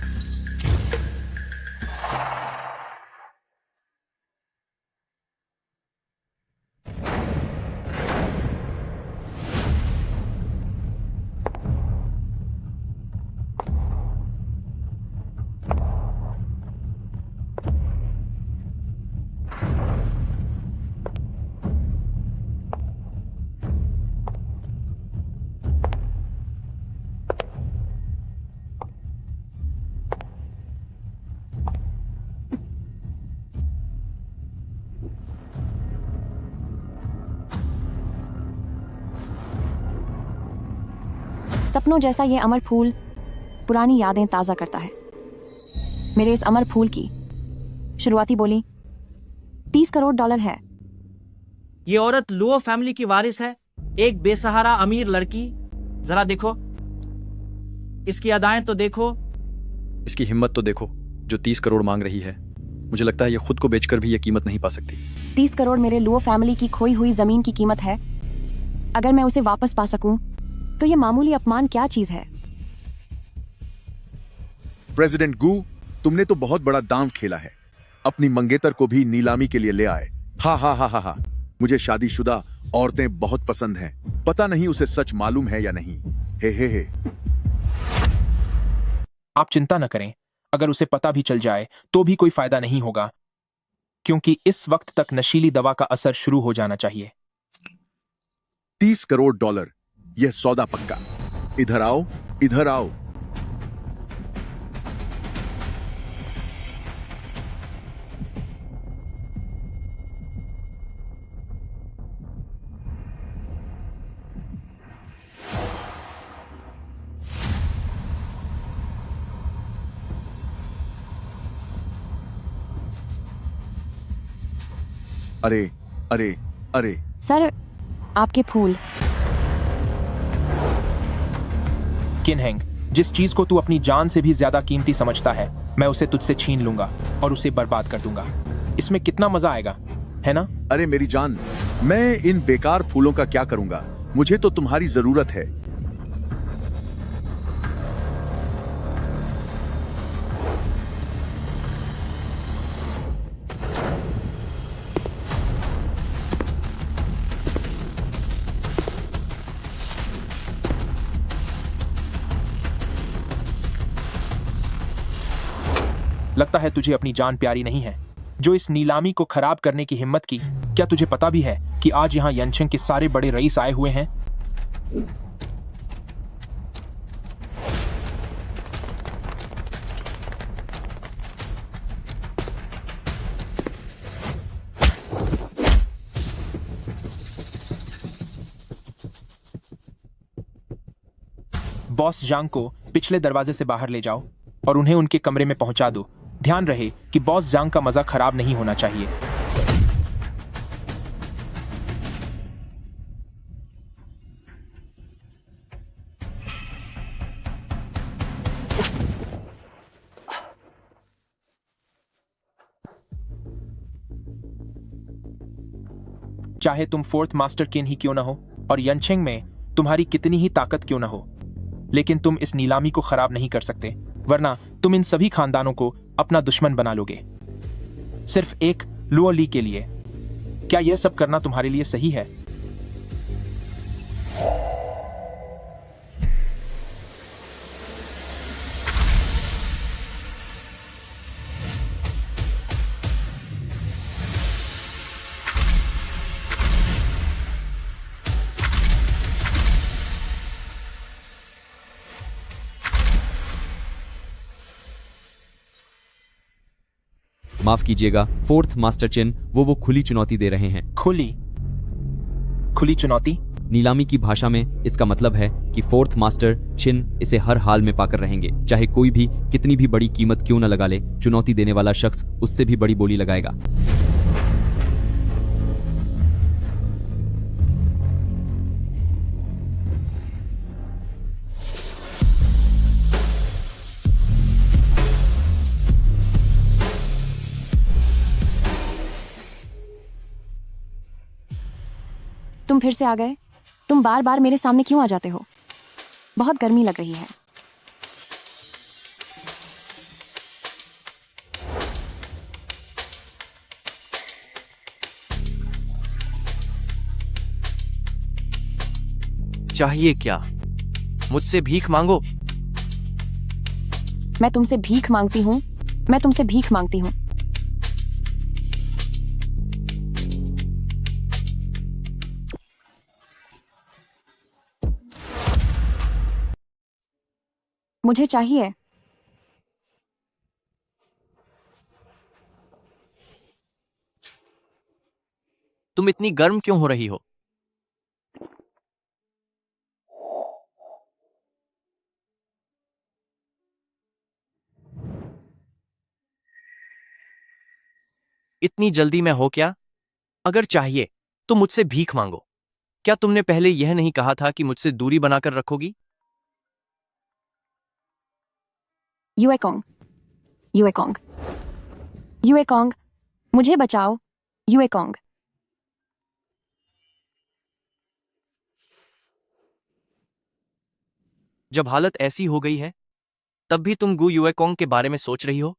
सपनों जैसा ये अमर फूल पुरानी यादें ताजा करता है। मेरे इस अमर फूल की शुरुआती बोली $30 करोड़ है। ये औरत लुओ फैमिली की वारिस है, एक बेसहारा अमीर लड़की। जरा देखो, इसकी अदाएं तो देखो, इसकी हिम्मत तो देखो, जो 30 करोड़ मांग रही है। मुझे लगता है ये खुद को बेचकर भी ये कीमत नहीं पा सकती। 30 करोड़ मेरे लुओ फैमिली की खोई हुई जमीन की कीमत है। अगर मैं उसे वापस पा सकूं तो ये मामूली अपमान क्या चीज है। प्रेसिडेंट गू, तुमने तो बहुत बड़ा दांव खेला है। अपनी मंगेतर को भी नीलामी के लिए ले आए। हा हा हा हा हा। मुझे शादीशुदा औरतें बहुत पसंद हैं। पता नहीं उसे सच मालूम है या नहीं। हे। आप चिंता न करें, अगर उसे पता भी चल जाए तो भी कोई फायदा नहीं होगा। क्योंकि इस वक्त तक नशीली दवा का असर शुरू हो जाना चाहिए। 30 करोड़ डॉलर, यह सौदा पक्का। इधर आओ, इधर आओ। अरे अरे अरे, सर, आपके फूल। किनहेंग, जिस चीज को तू अपनी जान से भी ज्यादा कीमती समझता है, मैं उसे तुझसे छीन लूंगा और उसे बर्बाद कर दूंगा। इसमें कितना मजा आएगा, है ना? अरे मेरी जान, मैं इन बेकार फूलों का क्या करूंगा? मुझे तो तुम्हारी जरूरत है। लगता है तुझे अपनी जान प्यारी नहीं है, जो इस नीलामी को खराब करने की हिम्मत की। क्या तुझे पता भी है कि आज यहाँ यनचेंग के सारे बड़े रईस आए हुए हैं? बॉस जांग को पिछले दरवाजे से बाहर ले जाओ और उन्हें उनके कमरे में पहुंचा दो। ध्यान रहे कि बॉस जांग का मजा खराब नहीं होना चाहिए। चाहे तुम फोर्थ मास्टर किन ही क्यों ना हो और यनचेंग में तुम्हारी कितनी ही ताकत क्यों ना हो, लेकिन तुम इस नीलामी को खराब नहीं कर सकते, वरना तुम इन सभी खानदानों को अपना दुश्मन बना लोगे, सिर्फ एक लुओ ली के लिए। क्या यह सब करना तुम्हारे लिए सही है? माफ कीजिएगा फोर्थ मास्टर चिन, वो खुली चुनौती दे रहे हैं। खुली चुनौती? नीलामी की भाषा में इसका मतलब है कि फोर्थ मास्टर चिन इसे हर हाल में पाकर रहेंगे, चाहे कोई भी कितनी भी बड़ी कीमत क्यों न लगा ले। चुनौती देने वाला शख्स उससे भी बड़ी बोली लगाएगा। तुम फिर से आ गए। तुम बार बार मेरे सामने क्यों आ जाते हो? बहुत गर्मी लग रही है। चाहिए क्या? मुझसे भीख मांगो। मैं तुमसे भीख मांगती हूँ? मैं तुमसे भीख मांगती हूँ? मुझे चाहिए। तुम इतनी गर्म क्यों हो रही हो? इतनी जल्दी में हो क्या? अगर चाहिए तो मुझसे भीख मांगो। क्या तुमने पहले यह नहीं कहा था कि मुझसे दूरी बनाकर रखोगी? युएकोंग, युएकोंग, युएकोंग, मुझे बचाओ, युएकोंग। जब हालत ऐसी हो गई है, तब भी तुम गु युएकोंग के बारे में सोच रही हो?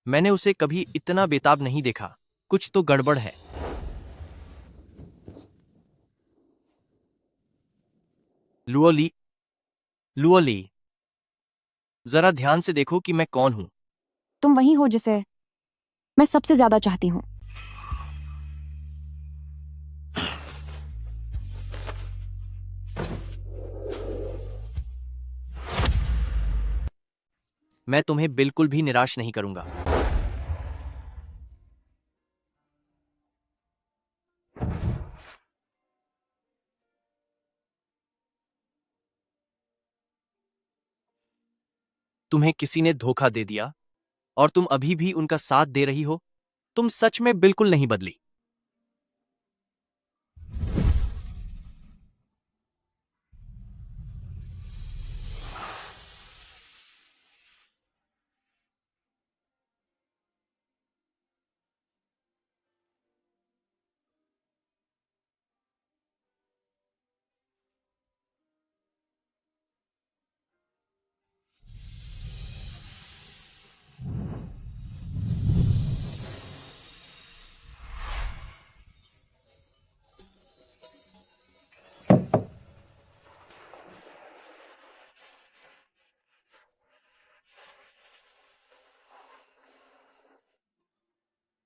मैंने उसे कभी इतना बेताब नहीं देखा। कुछ तो गड़बड़ है। लुओली, लुओली, जरा ध्यान से देखो कि मैं कौन हूं। तुम वही हो जिसे मैं सबसे ज्यादा चाहती हूँ। मैं तुम्हें बिल्कुल भी निराश नहीं करूंगा। तुम्हें किसी ने धोखा दे दिया और तुम अभी भी उनका साथ दे रही हो। तुम सच में बिल्कुल नहीं बदली।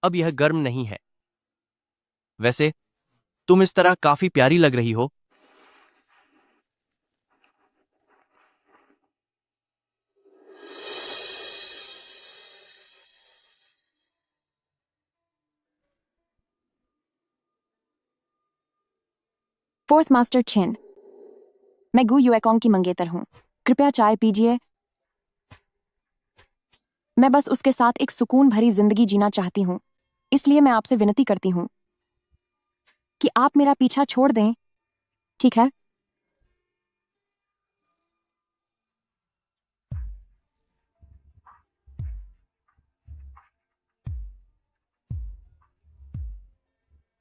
अब यह गर्म नहीं है। वैसे तुम इस तरह काफी प्यारी लग रही हो। फोर्थ मास्टर छिन, मैं गु युएकोंग की मंगेतर हूं। कृपया चाय पीजिए। मैं बस उसके साथ एक सुकून भरी जिंदगी जीना चाहती हूं, इसलिए मैं आपसे विनती करती हूं कि आप मेरा पीछा छोड़ दें, ठीक है?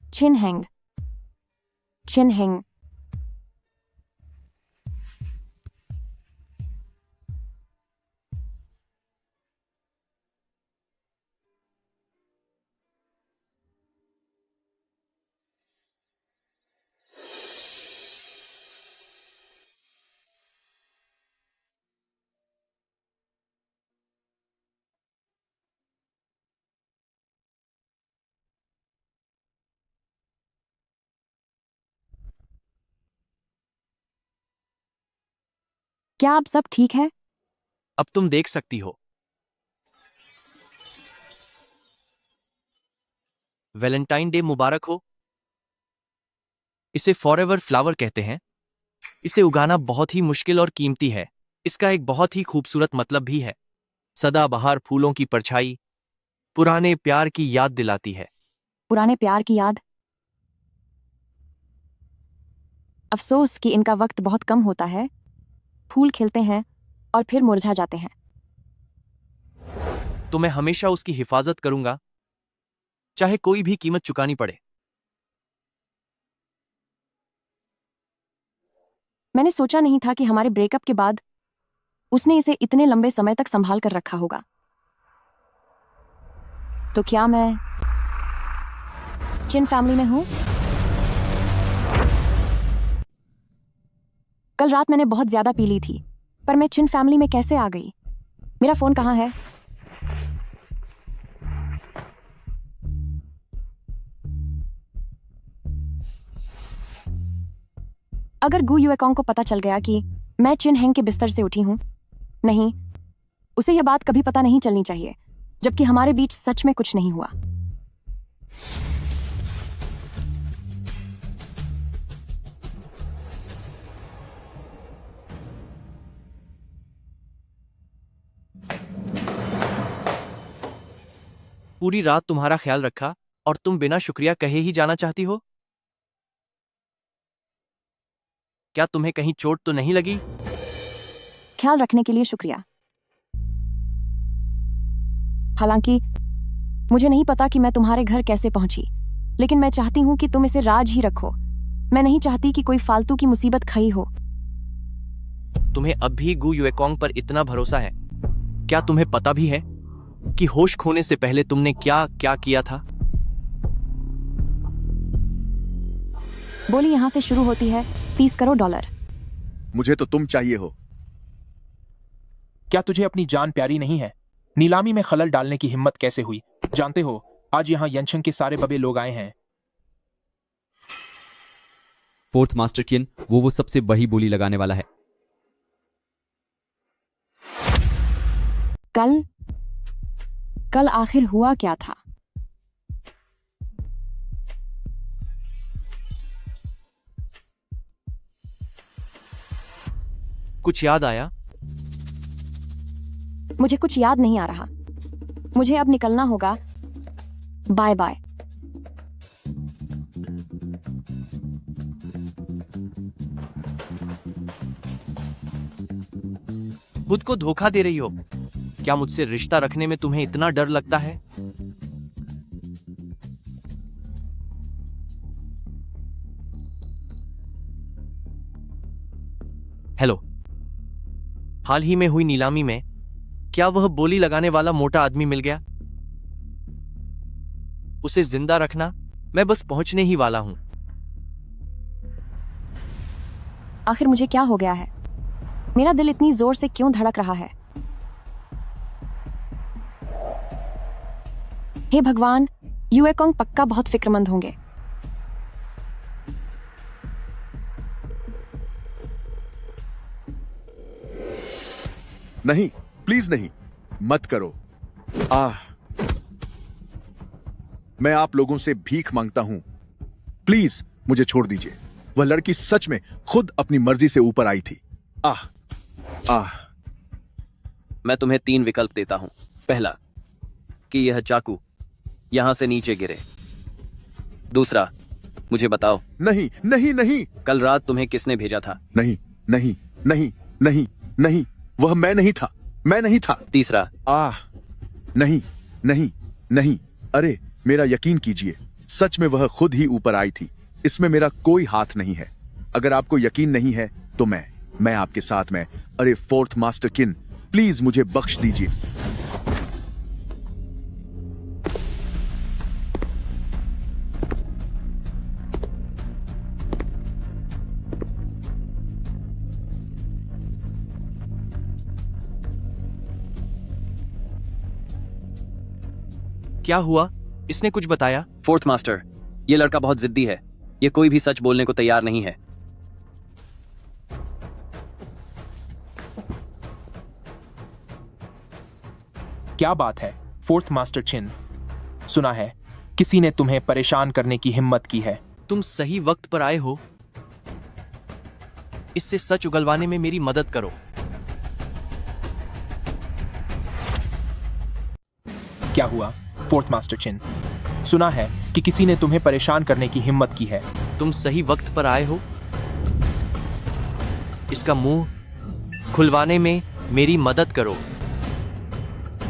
छिन हेंग, छिन हेंग। क्या आप सब ठीक है? अब तुम देख सकती हो। वैलेंटाइन डे मुबारक हो। इसे फॉरएवर फ्लावर कहते हैं। इसे उगाना बहुत ही मुश्किल और कीमती है। इसका एक बहुत ही खूबसूरत मतलब भी है। सदाबहार फूलों की परछाई पुराने प्यार की याद दिलाती है। पुराने प्यार की याद? अफसोस कि इनका वक्त बहुत कम होता है। फूल खिलते हैं और फिर मुरझा जाते हैं। तो मैं हमेशा उसकी हिफाजत करूंगा, चाहे कोई भी कीमत चुकानी पड़े। मैंने सोचा नहीं था कि हमारे ब्रेकअप के बाद उसने इसे इतने लंबे समय तक संभाल कर रखा होगा। तो क्या मैं चिन फैमिली में हूं? कल रात मैंने बहुत ज्यादा पी ली थी, पर मैं चिन फैमिली में कैसे आ गई? मेरा फोन कहाँ है? अगर गु युएकोंग को पता चल गया कि मैं चिन हेंग के बिस्तर से उठी हूं, नहीं, उसे यह बात कभी पता नहीं चलनी चाहिए, जबकि हमारे बीच सच में कुछ नहीं हुआ। पूरी रात तुम्हारा ख्याल रखा और तुम बिना शुक्रिया कहे ही जाना चाहती हो? क्या तुम्हें कहीं चोट तो नहीं लगी? ख्याल रखने के लिए शुक्रिया। हालांकि मुझे नहीं पता कि मैं तुम्हारे घर कैसे पहुंची, लेकिन मैं चाहती हूं कि तुम इसे राज ही रखो। मैं नहीं चाहती कि कोई फालतू की मुसीबत खड़ी हो। तुम्हें अब भी गु युएकोंग पर इतना भरोसा है? क्या तुम्हें पता भी है कि होश खोने से पहले तुमने क्या क्या किया था? बोली यहां से शुरू होती है $30 करोड़। मुझे तो तुम चाहिए हो। क्या तुझे अपनी जान प्यारी नहीं है? नीलामी में खलल डालने की हिम्मत कैसे हुई? जानते हो, आज यहाँ यंशंग के सारे बबे लोग आए हैं। फोर्थ मास्टर किन, वो सबसे बड़ी बोली लगाने वाला है। कल आखिर हुआ क्या था? कुछ याद आया? मुझे कुछ याद नहीं आ रहा। मुझे अब निकलना होगा। Bye bye. खुद को धोखा दे रही हो। क्या मुझसे रिश्ता रखने में तुम्हें इतना डर लगता है? हेलो, हाल ही में हुई नीलामी में क्या वह बोली लगाने वाला मोटा आदमी मिल गया? उसे जिंदा रखना, मैं बस पहुंचने ही वाला हूं। आखिर मुझे क्या हो गया है? मेरा दिल इतनी जोर से क्यों धड़क रहा है? हे भगवान, यूएकोंग पक्का बहुत फिक्रमंद होंगे। नहीं, प्लीज नहीं, मत करो। मैं आप लोगों से भीख मांगता हूं, प्लीज मुझे छोड़ दीजिए। वह लड़की सच में खुद अपनी मर्जी से ऊपर आई थी। मैं तुम्हें 3 विकल्प देता हूं। पहला, कि यह चाकू यहां से नीचे गिरे। दूसरा, मुझे बताओ। नहीं नहीं नहीं। कल रात तुम्हें किसने भेजा था? नहीं नहीं नहीं नहीं नहीं, वह मैं नहीं था, मैं नहीं था। तीसरा, नहीं नहीं नहीं, अरे मेरा यकीन कीजिए, सच में वह खुद ही ऊपर आई थी। इसमें मेरा कोई हाथ नहीं है। अगर आपको यकीन नहीं है तो मैं आपके साथ में। अरे फोर्थ मास्टर किन, प्लीज मुझे बख्श दीजिए। क्या हुआ? इसने कुछ बताया? फोर्थ मास्टर, यह लड़का बहुत जिद्दी है। यह कोई भी सच बोलने को तैयार नहीं है। क्या बात है फोर्थ मास्टर चिन? सुना है किसी ने तुम्हें परेशान करने की हिम्मत की है। तुम सही वक्त पर आए हो। इससे सच उगलवाने में मेरी मदद करो। क्या हुआ फोर्थ मास्टर चिन? सुना है कि किसी ने तुम्हें परेशान करने की हिम्मत की है। तुम सही वक्त पर आए हो। इसका मुंह खुलवाने में मेरी मदद करो।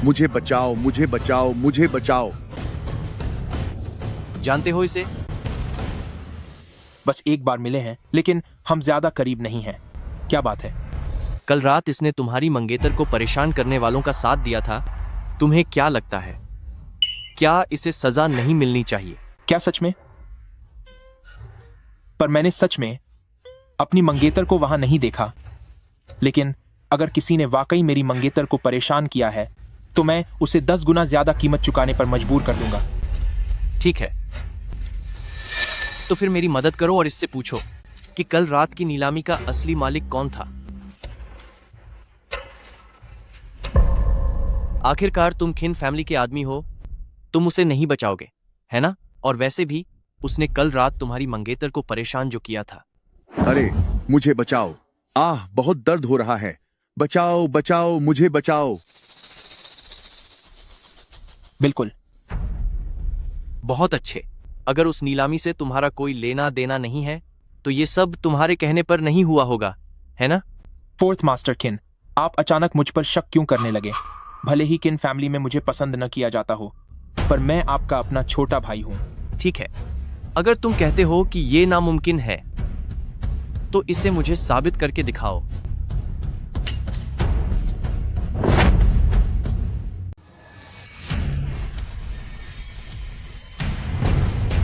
मुझे बचाओ, मुझे बचाओ, मुझे बचाओ। जानते हो इसे? बस एक बार मिले हैं, लेकिन हम ज्यादा करीब नहीं हैं। क्या बात है? कल रात इसने तुम्हारी मंगेतर को परेशान करने वालों का साथ दिया था। तुम्हें क्या लगता है, क्या इसे सजा नहीं मिलनी चाहिए? क्या सच में? पर मैंने सच में अपनी मंगेतर को वहां नहीं देखा। लेकिन अगर किसी ने वाकई मेरी मंगेतर को परेशान किया है तो मैं उसे 10 गुना ज्यादा कीमत चुकाने पर मजबूर कर दूंगा। ठीक है, तो फिर मेरी मदद करो और इससे पूछो कि कल रात की नीलामी का असली मालिक कौन था। आखिरकार तुम खिन फैमिली के आदमी हो, तुम उसे नहीं बचाओगे, है ना? और वैसे भी उसने कल रात तुम्हारी मंगेतर को परेशान जो किया था। अरे मुझे बचाओ, बहुत दर्द हो रहा है। बचाओ बचाओ, मुझे बचाओ। बिल्कुल। बहुत अच्छे। अगर उस नीलामी से तुम्हारा कोई लेना देना नहीं है तो ये सब तुम्हारे कहने पर नहीं हुआ होगा, है ना? फोर्थ मास्टर किन, आप अचानक मुझ पर शक क्यों करने लगे? भले ही किन फैमिली में मुझे पसंद न किया जाता हो, पर मैं आपका अपना छोटा भाई हूं। ठीक है, अगर तुम कहते हो कि ये नामुमकिन है तो इसे मुझे साबित करके दिखाओ।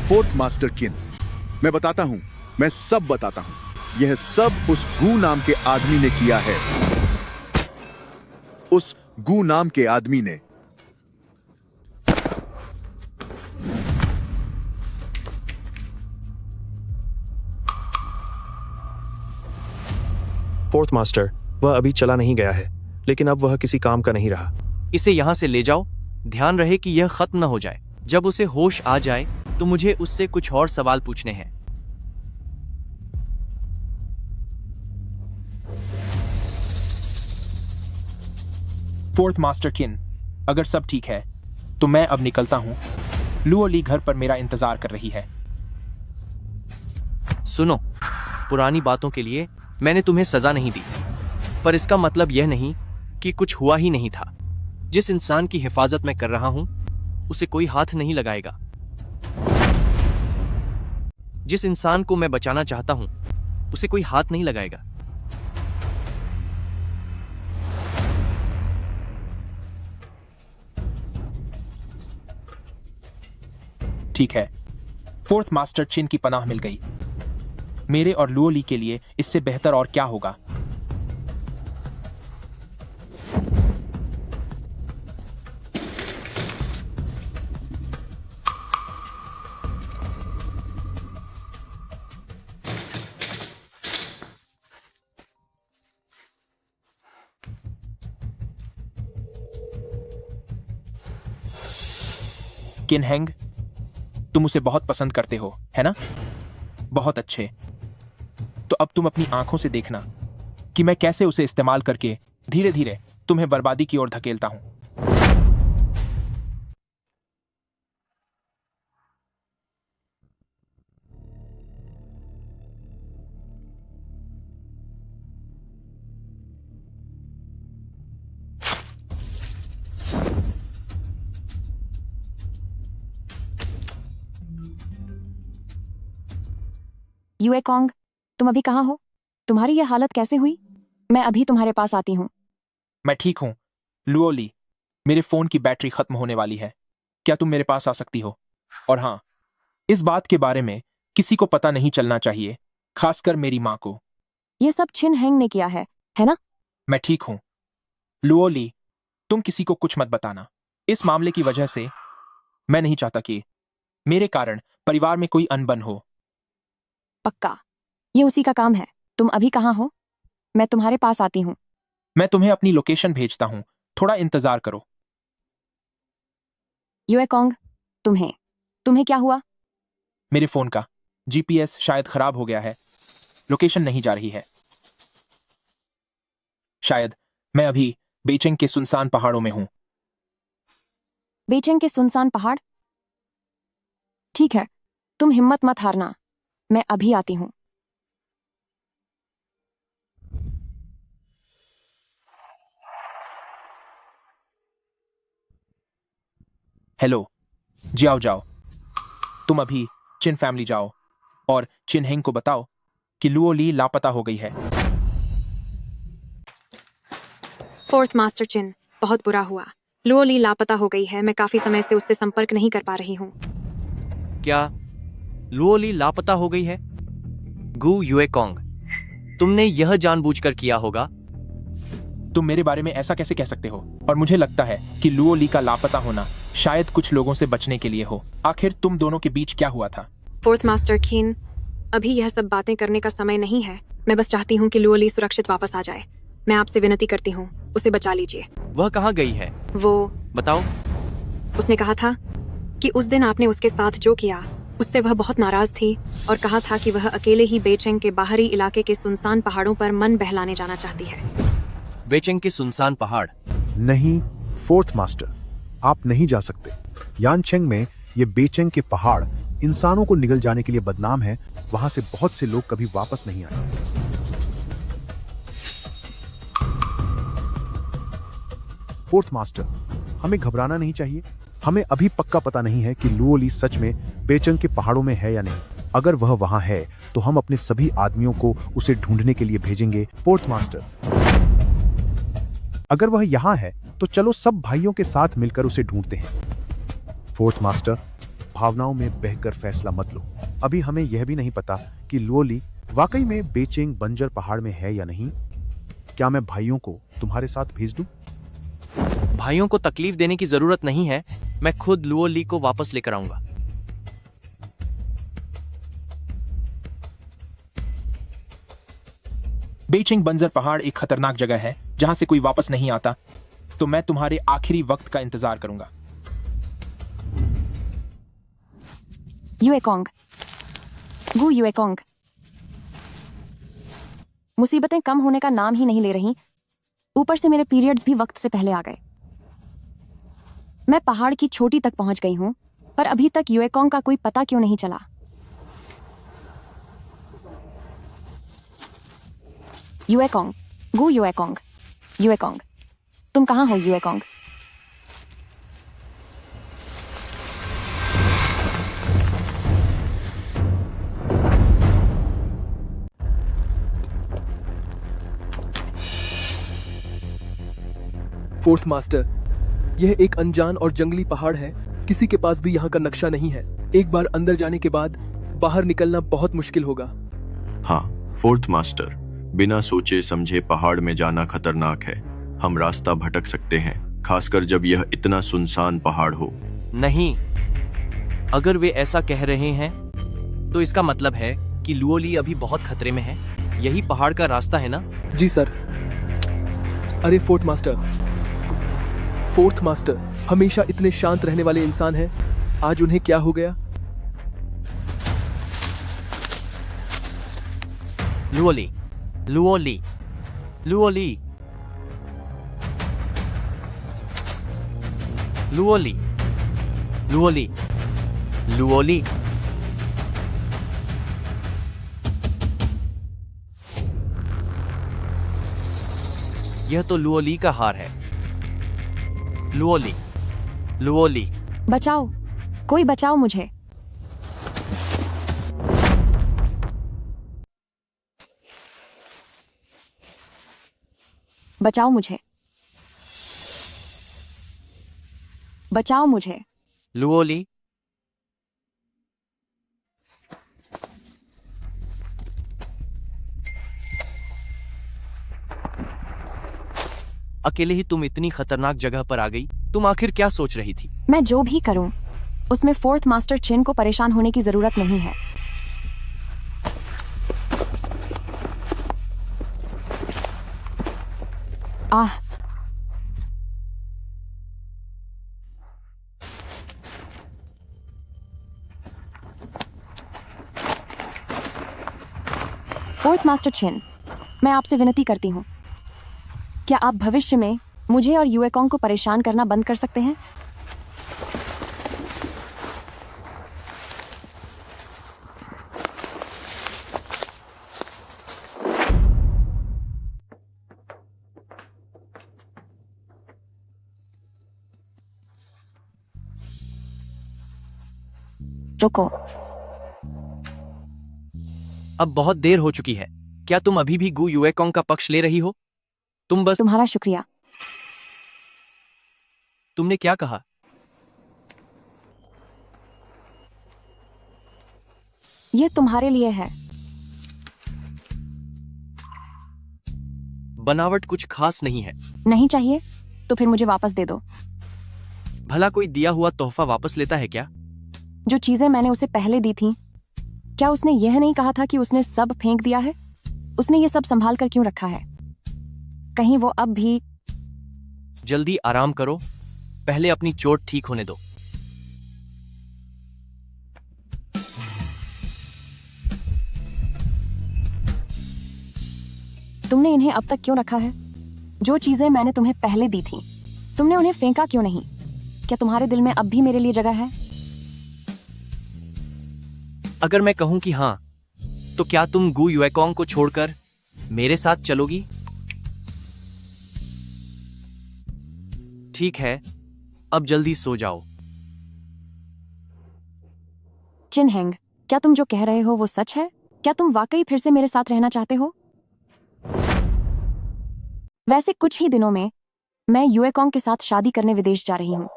फोर्थ मास्टर किन, मैं बताता हूं, मैं सब बताता हूं। यह सब उस गू नाम के आदमी ने किया है। उस गू नाम के आदमी ने। फोर्थ मास्टर, वह अभी चला नहीं गया है, लेकिन अब वह किसी काम का नहीं रहा। इसे यहां से ले जाओ। ध्यान रहे कि यह खत्म न हो जाए। जब उसे होश आ जाए तो मुझे उससे कुछ और सवाल पूछने हैं। फोर्थ मास्टर किन, अगर सब ठीक है तो मैं अब निकलता हूं। लुओ ली घर पर मेरा इंतजार कर रही है। सुनो, पुरानी बातों के लिए मैंने तुम्हें सजा नहीं दी, पर इसका मतलब यह नहीं कि कुछ हुआ ही नहीं था। जिस इंसान की हिफाजत मैं कर रहा हूं उसे कोई हाथ नहीं लगाएगा। जिस इंसान को मैं बचाना चाहता हूं उसे कोई हाथ नहीं लगाएगा। ठीक है, फोर्थ मास्टर चिन की पनाह मिल गई। मेरे और लुओ ली के लिए इससे बेहतर और क्या होगा। किन हैंग, तुम उसे बहुत पसंद करते हो, है ना? बहुत अच्छे। तो अब तुम अपनी आंखों से देखना कि मैं कैसे उसे इस्तेमाल करके धीरे धीरे तुम्हें बर्बादी की ओर धकेलता हूं। युएकोंग, तुम अभी कहाँ हो? तुम्हारी यह हालत कैसे हुई? मैं अभी तुम्हारे पास आती हूँ। मैं ठीक हूं। लुओ ली, मेरे फोन की बैटरी खत्म होने वाली है। क्या तुम मेरे पास आ सकती हो? और हाँ, इस बात के बारे में किसी को पता नहीं चलना चाहिए, खासकर मेरी माँ को। ये सब छिन हैंग ने किया है ना? मैं ठीक हूं। लुओ ली, तुम किसी को कुछ मत बताना। इस मामले की वजह से मैं नहीं चाहता कि मेरे कारण परिवार में कोई अनबन हो। पक्का, ये उसी का काम है। तुम अभी कहाँ हो? मैं तुम्हारे पास आती हूँ। मैं तुम्हें अपनी लोकेशन भेजता हूँ, थोड़ा इंतजार करो। युएकोंग, तुम्हें क्या हुआ? मेरे फोन का जीपीएस शायद खराब हो गया है। लोकेशन नहीं जा रही है। शायद मैं अभी बेचेंग के सुनसान पहाड़ों में हूं। बेचेंग के सुनसान पहाड़? ठीक है, तुम हिम्मत मत हारना। मैं अभी आती हूँ। हेलो, जाओ जाओ। तुम अभी चिन फैमिली जाओ और चिन हेंग को बताओ कि लुओ ली लापता हो गई है। फोर्थ मास्टर चिन, बहुत बुरा हुआ। लुओ ली लापता हो गई है। मैं काफी समय से उससे संपर्क नहीं कर पा रही हूँ। क्या लुओ ली लापता हो गई है? गू युएकोंग, तुमने यह जानबूझकर किया होगा। तुम मेरे बारे में ऐसा कैसे कह सकते हो? और मुझे लगता है कि लुओ ली का लापता होना शायद कुछ लोगों से बचने के लिए हो। आखिर तुम दोनों के बीच क्या हुआ था? फोर्थ मास्टर खीन, अभी यह सब बातें करने का समय नहीं है। मैं बस चाहती हूँ कि लुओ ली सुरक्षित वापस आ जाए। मैं आपसे विनती करती हूँ, उसे बचा लीजिए। वह कहाँ गई है? वो बताओ। उसने कहा था कि उस दिन आपने उसके साथ जो किया उससे वह बहुत नाराज थी और कहा था कि वह अकेले ही बेचेंग के बाहरी इलाके के सुनसान पहाड़ों पर मन बहलाने जाना चाहती है। बेचेंग के सुनसान पहाड़? नहीं फोर्थ मास्टर, आप नहीं जा सकते। यानचेंग में ये बेचेंग के पहाड़ इंसानों को निगल जाने के लिए बदनाम है। वहां से बहुत से लोग कभी वापस नहीं आए। फोर्थ मास्टर, हमें घबराना नहीं चाहिए। हमें अभी पक्का पता नहीं है कि लुओ ली सच में बेचेंग के पहाड़ों में है या नहीं। अगर वह वहां है तो हम अपने सभी आदमियों को उसे ढूंढने के लिए भेजेंगे। फोर्थ मास्टर, अगर वह यहां है तो चलो सब भाइयों के साथ मिलकर उसे ढूंढते हैं। फोर्थ मास्टर, भावनाओं में बहकर फैसला मत लो। अभी हमें यह भी नहीं पता कि लुओ ली वाकई में बेचिंग बंजर पहाड़ में है या नहीं? क्या मैं भाइयों को तुम्हारे साथ भेज दूं? भाइयों को तकलीफ देने की जरूरत नहीं है, मैं खुद लुओ ली को वापस लेकर आऊंगा। बेचिंग बंजर पहाड़ एक खतरनाक जगह है जहां से कोई वापस नहीं आता, तो मैं तुम्हारे आखिरी वक्त का इंतजार करूंगा। युएकोंग, गु युएकोंग, मुसीबतें कम होने का नाम ही नहीं ले रही, ऊपर से मेरे पीरियड्स भी वक्त से पहले आ गए। मैं पहाड़ की चोटी तक पहुंच गई हूं, पर अभी तक युएकोंग का कोई पता क्यों नहीं चला? युएकोंग, गु युएकोंग, युएकोंग, तुम कहां हो युएकोंग? फोर्थ मास्टर, यह एक अनजान और जंगली पहाड़ है। किसी के पास भी यहाँ का नक्शा नहीं है। एक बार अंदर जाने के बाद बाहर निकलना बहुत मुश्किल होगा। हाँ फोर्थ मास्टर, बिना सोचे समझे पहाड़ में जाना खतरनाक है। हम रास्ता भटक सकते हैं, खासकर जब यह इतना सुनसान पहाड़ हो। नहीं, अगर वे ऐसा कह रहे हैं तो इसका मतलब है कि लुओ ली अभी बहुत खतरे में है। यही पहाड़ का रास्ता है ना? जी सर। अरे फोर्थ मास्टर, हमेशा इतने शांत रहने वाले इंसान हैं, आज उन्हें क्या हो गया? लुओ ली, लुओ ली, लुओ ली, लुओ ली, लुओ ली, लुओ ली। यह तो लुओ ली का हार है। लुओ ली, लुओ ली, बचाओ, कोई बचाओ मुझे। बचाओ मुझे, बचाओ मुझे। लुओ ली, अकेले ही तुम इतनी खतरनाक जगह पर आ गई। तुम आखिर क्या सोच रही थी? मैं जो भी करूं, उसमें फोर्थ मास्टर चिन को परेशान होने की जरूरत नहीं है। आह, फोर्थ मास्टर चिन, मैं आपसे विनती करती हूं, क्या आप भविष्य में मुझे और युएकोंग को परेशान करना बंद कर सकते हैं? रुको, अब बहुत देर हो चुकी है। क्या तुम अभी भी गु युएकोंग का पक्ष ले रही हो? तुम बस। तुम्हारा शुक्रिया। तुमने क्या कहा? यह तुम्हारे लिए है। बनावट कुछ खास नहीं है। नहीं चाहिए तो फिर मुझे वापस दे दो। भला कोई दिया हुआ तोहफा वापस लेता है क्या? जो चीजें मैंने उसे पहले दी थी, क्या उसने यह नहीं कहा था कि उसने सब फेंक दिया है? उसने ये सब संभाल कर क्यों रखा है? कहीं वो अब भी। जल्दी आराम करो, पहले अपनी चोट ठीक होने दो। तुमने इन्हें अब तक क्यों रखा है? जो चीजें मैंने तुम्हें पहले दी थी, तुमने उन्हें फेंका क्यों नहीं? क्या तुम्हारे दिल में अब भी मेरे लिए जगह है? अगर मैं कहूं कि हाँ, तो क्या तुम गु युएकोंग को छोड़कर मेरे साथ चलोगी? ठीक है, अब जल्दी सो जाओ। चिन हेंग, क्या तुम जो कह रहे हो वो सच है? क्या तुम वाकई फिर से मेरे साथ रहना चाहते हो? वैसे कुछ ही दिनों में मैं युएकोंग के साथ शादी करने विदेश जा रही हूं।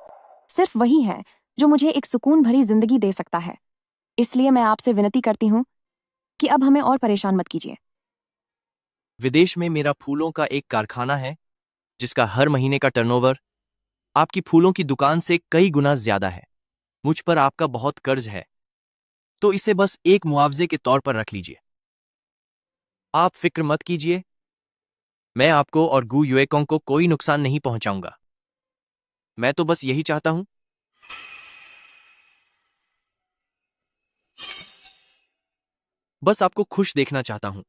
सिर्फ वही है जो मुझे एक सुकून भरी जिंदगी दे सकता है। इसलिए मैं आपसे विनती करती हूं कि अब हमें और परेशान मत कीजिए। विदेश में मेरा फूलों का एक कारखाना है जिसका हर महीने का टर्नओवर आपकी फूलों की दुकान से कई गुना ज्यादा है। मुझ पर आपका बहुत कर्ज है, तो इसे बस एक मुआवजे के तौर पर रख लीजिए। आप फिक्र मत कीजिए, मैं आपको और गु युएकोंग को कोई नुकसान नहीं पहुंचाऊंगा। मैं तो बस यही चाहता हूं। बस आपको खुश देखना चाहता हूं।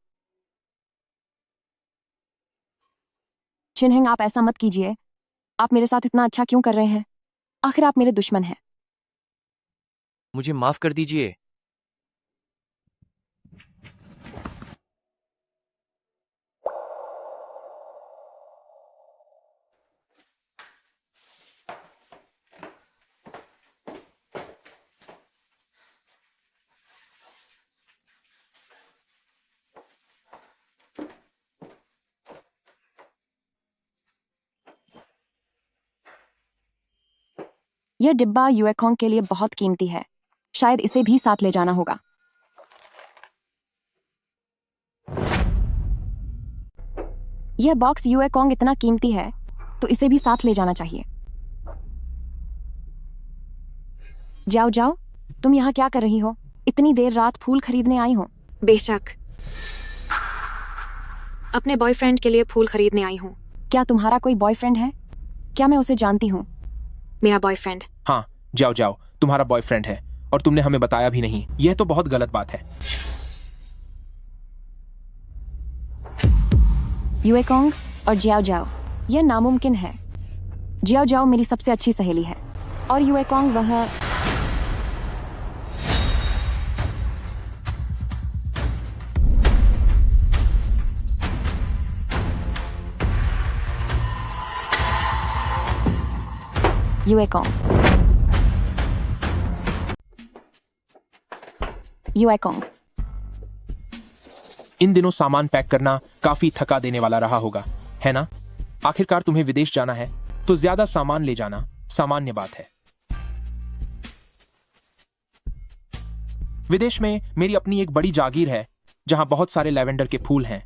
चिन्हेंग, आप ऐसा मत कीजिए। आप मेरे साथ इतना अच्छा क्यों कर रहे हैं? आखिर आप मेरे दुश्मन हैं। मुझे माफ कर दीजिए। यह डिब्बा युएकोंग के लिए बहुत कीमती है। शायद इसे भी साथ ले जाना होगा। यह बॉक्स युएकोंग इतना कीमती है तो इसे भी साथ ले जाना चाहिए। जाओ जाओ, तुम यहाँ क्या कर रही हो? इतनी देर रात फूल खरीदने आई हो? बेशक, अपने बॉयफ्रेंड के लिए फूल खरीदने आई हूँ। क्या तुम्हारा कोई बॉयफ्रेंड है? क्या मैं उसे जानती हूँ? मेरा बॉयफ्रेंड। हाँ, जाओ जाओ, तुम्हारा बॉयफ्रेंड है और तुमने हमें बताया भी नहीं। यह तो बहुत गलत बात है। युएकोंग और जियाओ जाओ, यह नामुमकिन है। जियाओ जाओ मेरी सबसे अच्छी सहेली है और युएकोंग वह युएकोंग। युएकोंग, इन दिनों सामान पैक करना काफी थका देने वाला रहा होगा, है ना? आखिरकार तुम्हें विदेश जाना है तो ज्यादा सामान ले जाना सामान्य बात है। विदेश में मेरी अपनी एक बड़ी जागीर है जहां बहुत सारे लैवेंडर के फूल हैं।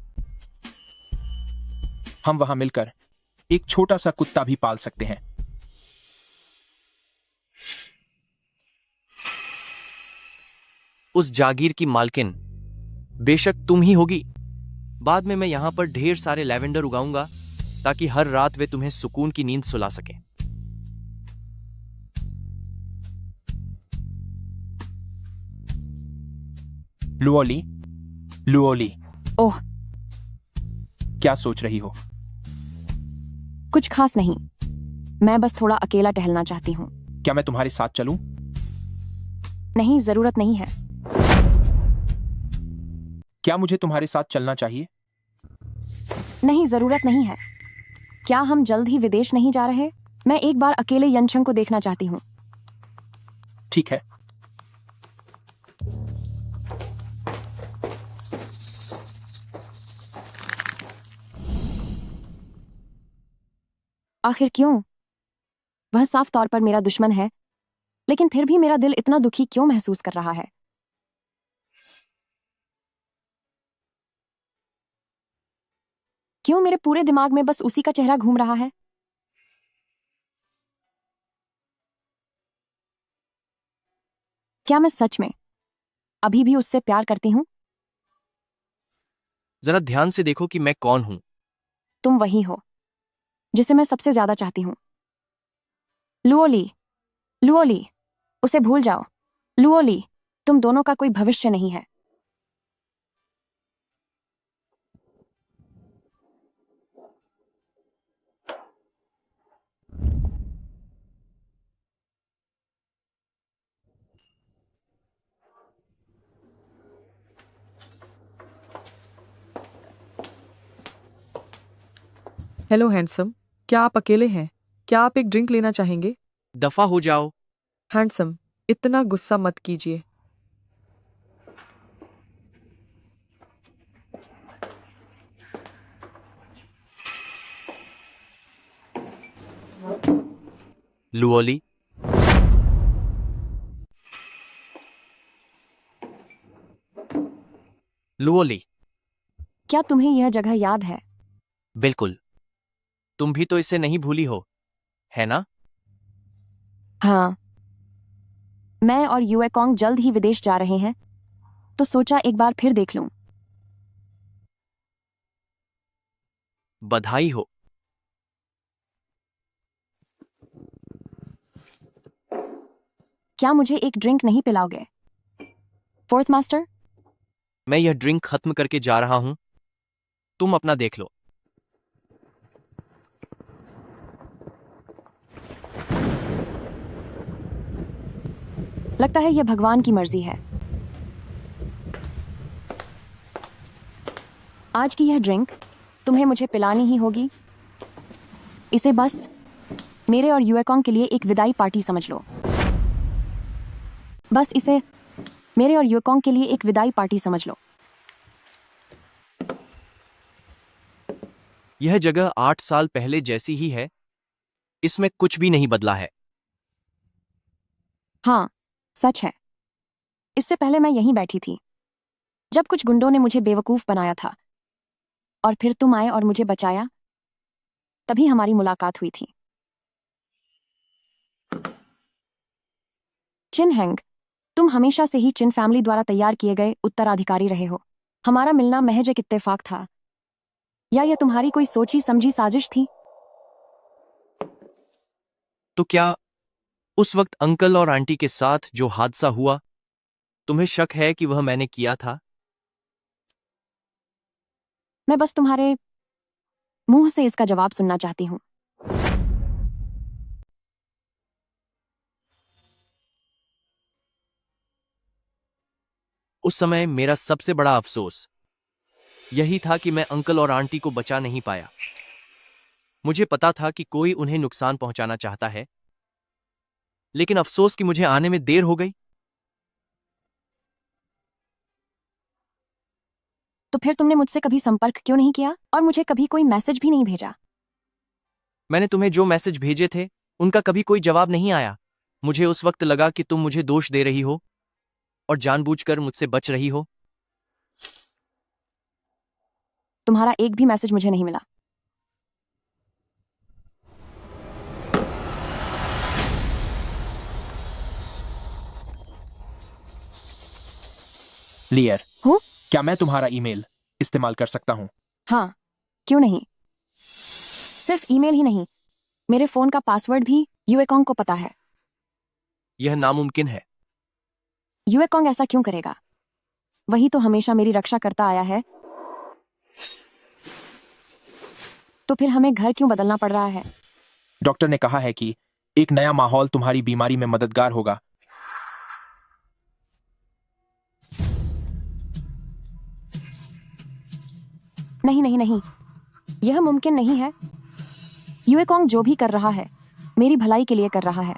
हम वहां मिलकर एक छोटा सा कुत्ता भी पाल सकते हैं। उस जागीर की मालकिन बेशक तुम ही होगी। बाद में मैं यहां पर ढेर सारे लैवेंडर उगाऊंगा ताकि हर रात वे तुम्हें सुकून की नींद सुला सकें। लुओली, लुओली, ओह, क्या सोच रही हो? कुछ खास नहीं। मैं बस थोड़ा अकेला टहलना चाहती हूँ। क्या मैं तुम्हारे साथ चलूं? नहीं, जरूरत नहीं है। क्या मुझे तुम्हारे साथ चलना चाहिए? नहीं, जरूरत नहीं है। क्या हम जल्द ही विदेश नहीं जा रहे? मैं एक बार अकेले यंछंग को देखना चाहती हूँ। ठीक है। आखिर क्यों? वह साफ तौर पर मेरा दुश्मन है, लेकिन फिर भी मेरा दिल इतना दुखी क्यों महसूस कर रहा है? क्यों मेरे पूरे दिमाग में बस उसी का चेहरा घूम रहा है? क्या मैं सच में अभी भी उससे प्यार करती हूँ? जरा ध्यान से देखो कि मैं कौन हूं। तुम वही हो जिसे मैं सबसे ज्यादा चाहती हूँ। लुओली, लुओली, उसे भूल जाओ। लुओली, तुम दोनों का कोई भविष्य नहीं है। हेलो हैंडसम, क्या आप अकेले हैं? क्या आप एक ड्रिंक लेना चाहेंगे? दफा हो जाओ। हैंडसम, इतना गुस्सा मत कीजिए। लुओली, लुओली, क्या तुम्हें यह जगह याद है? बिल्कुल। तुम भी तो इसे नहीं भूली हो, है ना? हाँ। मैं और युएकोंग जल्द ही विदेश जा रहे हैं, तो सोचा एक बार फिर देख लूं। बधाई हो। क्या मुझे एक ड्रिंक नहीं पिलाओगे? Fourth master? मैं यह ड्रिंक खत्म करके जा रहा हूं, तुम अपना देख लो। लगता है यह भगवान की मर्जी है। आज की यह ड्रिंक तुम्हें मुझे पिलानी ही होगी। इसे बस मेरे और युएकोंग के लिए एक विदाई पार्टी समझ लो। बस इसे मेरे और युएकोंग के लिए एक विदाई पार्टी समझ लो। यह जगह 8 साल पहले जैसी ही है, इसमें कुछ भी नहीं बदला है। हाँ, सच है। इससे पहले मैं यहीं बैठी थी, जब कुछ गुंडों ने मुझे बेवकूफ बनाया था, और फिर तुम आए और मुझे बचाया। तभी हमारी मुलाकात हुई थी। चिन हेंग, तुम हमेशा से ही चिन फैमिली द्वारा तैयार किए गए उत्तराधिकारी रहे हो। हमारा मिलना महज एक इत्तेफाक था, या यह तुम्हारी कोई सोची समझी साजिश थी? तो क्या उस वक्त अंकल और आंटी के साथ जो हादसा हुआ, तुम्हें शक है कि वह मैंने किया था? मैं बस तुम्हारे मुंह से इसका जवाब सुनना चाहती हूं। उस समय मेरा सबसे बड़ा अफसोस यही था कि मैं अंकल और आंटी को बचा नहीं पाया। मुझे पता था कि कोई उन्हें नुकसान पहुंचाना चाहता है, लेकिन अफसोस कि मुझे आने में देर हो गई। तो फिर तुमने मुझसे कभी संपर्क क्यों नहीं किया और मुझे कभी कोई मैसेज भी नहीं भेजा? मैंने तुम्हें जो मैसेज भेजे थे, उनका कभी कोई जवाब नहीं आया। मुझे उस वक्त लगा कि तुम मुझे दोष दे रही हो और जानबूझकर मुझसे बच रही हो। तुम्हारा एक भी मैसेज मुझे नहीं मिला। लियर, हूँ? क्या मैं तुम्हारा ईमेल इस्तेमाल कर सकता हूँ? हाँ, क्यों नहीं। सिर्फ ईमेल ही नहीं, मेरे फोन का पासवर्ड भी युएकोंग को पता है। यह नामुमकिन है। युएकोंग ऐसा क्यों करेगा? वही तो हमेशा मेरी रक्षा करता आया है। तो फिर हमें घर क्यों बदलना पड़ रहा है? डॉक्टर ने कहा है कि एक नया माहौल तुम्हारी बीमारी में मददगार होगा। नहीं नहीं नहीं, यह मुमकिन नहीं है। युएकोंग जो भी कर रहा है, मेरी भलाई के लिए कर रहा है।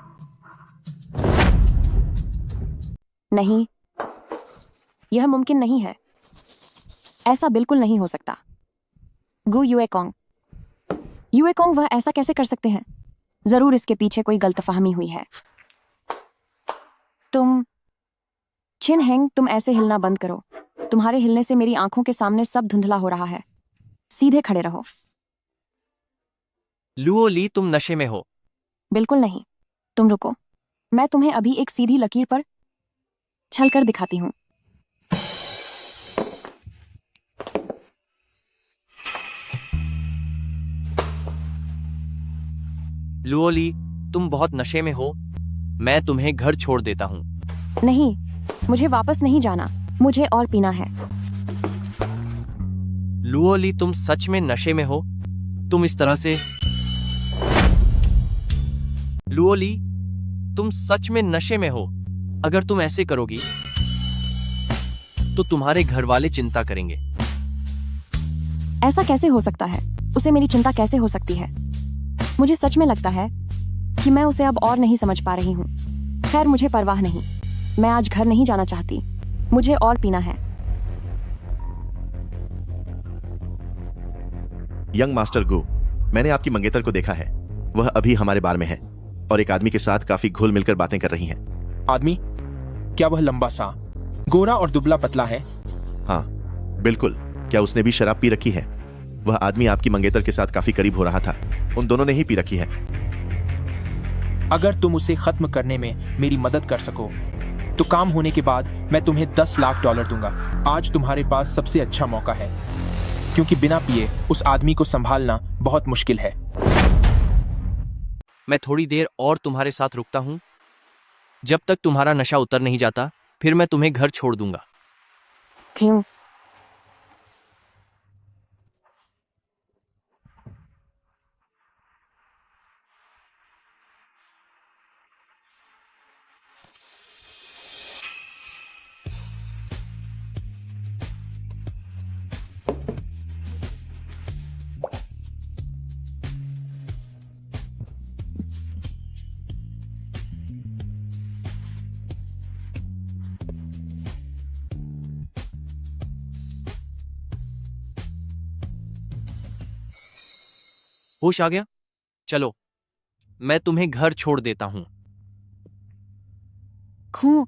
नहीं, यह मुमकिन नहीं है। ऐसा बिल्कुल नहीं हो सकता। गु युएकोंग, युएकोंग वह ऐसा कैसे कर सकते हैं? जरूर इसके पीछे कोई गलतफहमी हुई है। तुम चिन हेंग, तुम ऐसे हिलना बंद करो। तुम्हारे हिलने से मेरी आंखों के सामने सब धुंधला हो रहा है। सीधे खड़े रहो। लुओ ली, तुम नशे में हो। बिल्कुल नहीं। तुम रुको, मैं तुम्हें अभी एक सीधी लकीर पर छलकर दिखाती हूं। लुओ ली, तुम बहुत नशे में हो। मैं तुम्हें घर छोड़ देता हूं। नहीं, मुझे वापस नहीं जाना। मुझे और पीना है। लुओ ली, तुम सच में नशे में हो। तुम इस तरह से लुओ ली, तुम सच में नशे में हो। अगर तुम ऐसे करोगी तो तुम्हारे घर वाले चिंता करेंगे। ऐसा कैसे हो सकता है? उसे मेरी चिंता कैसे हो सकती है? मुझे सच में लगता है कि मैं उसे अब और नहीं समझ पा रही हूँ। खैर, मुझे परवाह नहीं। मैं आज घर नहीं जाना चाहती। मुझे और पीना है। यंग मास्टर गु, मैंने आपकी मंगेतर को देखा है। वह अभी हमारे बार में है और एक आदमी के साथ काफी घुल मिलकर बातें कर रही हैं। आदमी? क्या वह लंबा सा, गोरा और दुबला पतला है? हाँ, बिल्कुल। क्या उसने भी शराब पी रखी है? वह आदमी आपकी मंगेतर के साथ काफी करीब हो रहा था। उन दोनों ने ही पी रखी है। अगर तुम उसे खत्म करने में मेरी मदद कर सको तो काम होने के बाद मैं तुम्हें $10 लाख दूंगा। आज तुम्हारे पास सबसे अच्छा मौका है, क्योंकि बिना पिए उस आदमी को संभालना बहुत मुश्किल है। मैं थोड़ी देर और तुम्हारे साथ रुकता हूं। जब तक तुम्हारा नशा उतर नहीं जाता, फिर मैं तुम्हें घर छोड़ दूंगा। क्यों? होश आ गया? चलो, मैं तुम्हें घर छोड़ देता हूं। क्यों?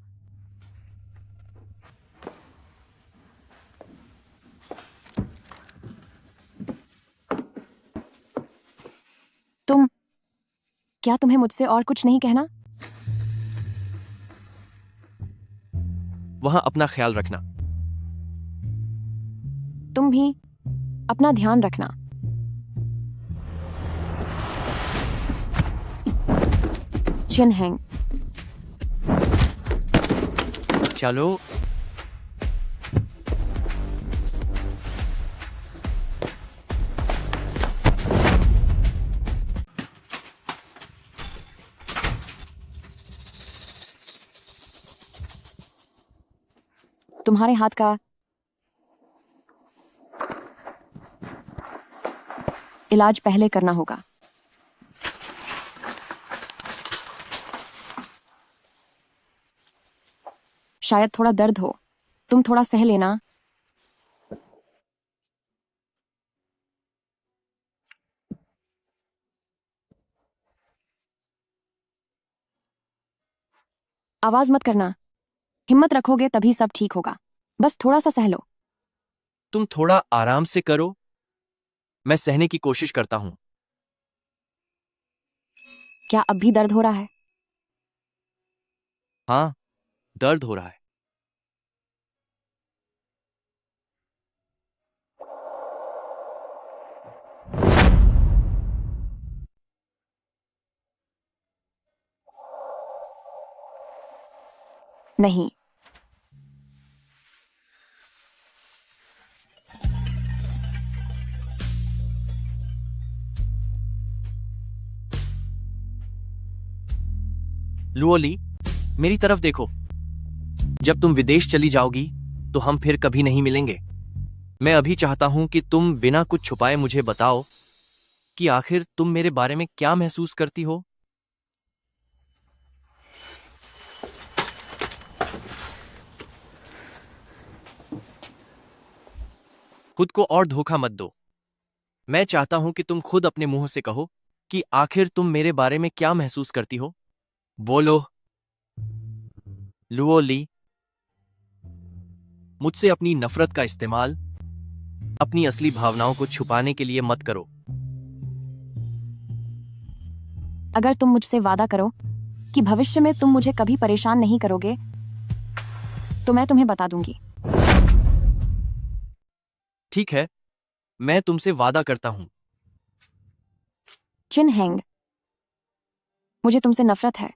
क्या तुम्हें मुझसे और कुछ नहीं कहना? वहां अपना ख्याल रखना। तुम भी अपना ध्यान रखना। चिन हैंग। चलो। तुम्हारे हाथ का इलाज पहले करना होगा। शायद थोड़ा दर्द हो, तुम थोड़ा सह लेना। आवाज मत करना। हिम्मत रखोगे तभी सब ठीक होगा। बस थोड़ा सा सह लो। तुम थोड़ा आराम से करो, मैं सहने की कोशिश करता हूं। क्या अब भी दर्द हो रहा है? हाँ, दर्द हो रहा है। नहीं। लुओली, मेरी तरफ देखो। जब तुम विदेश चली जाओगी तो हम फिर कभी नहीं मिलेंगे। मैं अभी चाहता हूं कि तुम बिना कुछ छुपाए मुझे बताओ कि आखिर तुम मेरे बारे में क्या महसूस करती हो। खुद को और धोखा मत दो। मैं चाहता हूं कि तुम खुद अपने मुंह से कहो कि आखिर तुम मेरे बारे में क्या महसूस करती हो। बोलो लुओली। मुझसे अपनी नफरत का इस्तेमाल अपनी असली भावनाओं को छुपाने के लिए मत करो। अगर तुम मुझसे वादा करो कि भविष्य में तुम मुझे कभी परेशान नहीं करोगे तो मैं तुम्हें बता दूंगी। ठीक है, मैं तुमसे वादा करता हूं। चिन हैंग, मुझे तुमसे नफरत है,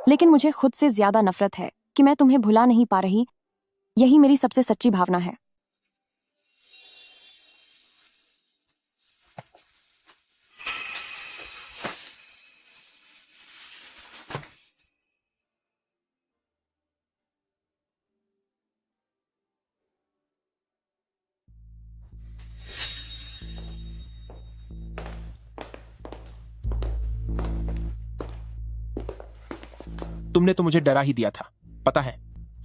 लेकिन मुझे खुद से ज्यादा नफरत है कि मैं तुम्हें भुला नहीं पा रही। यही मेरी सबसे सच्ची भावना है। तुमने तो मुझे डरा ही दिया था, पता है।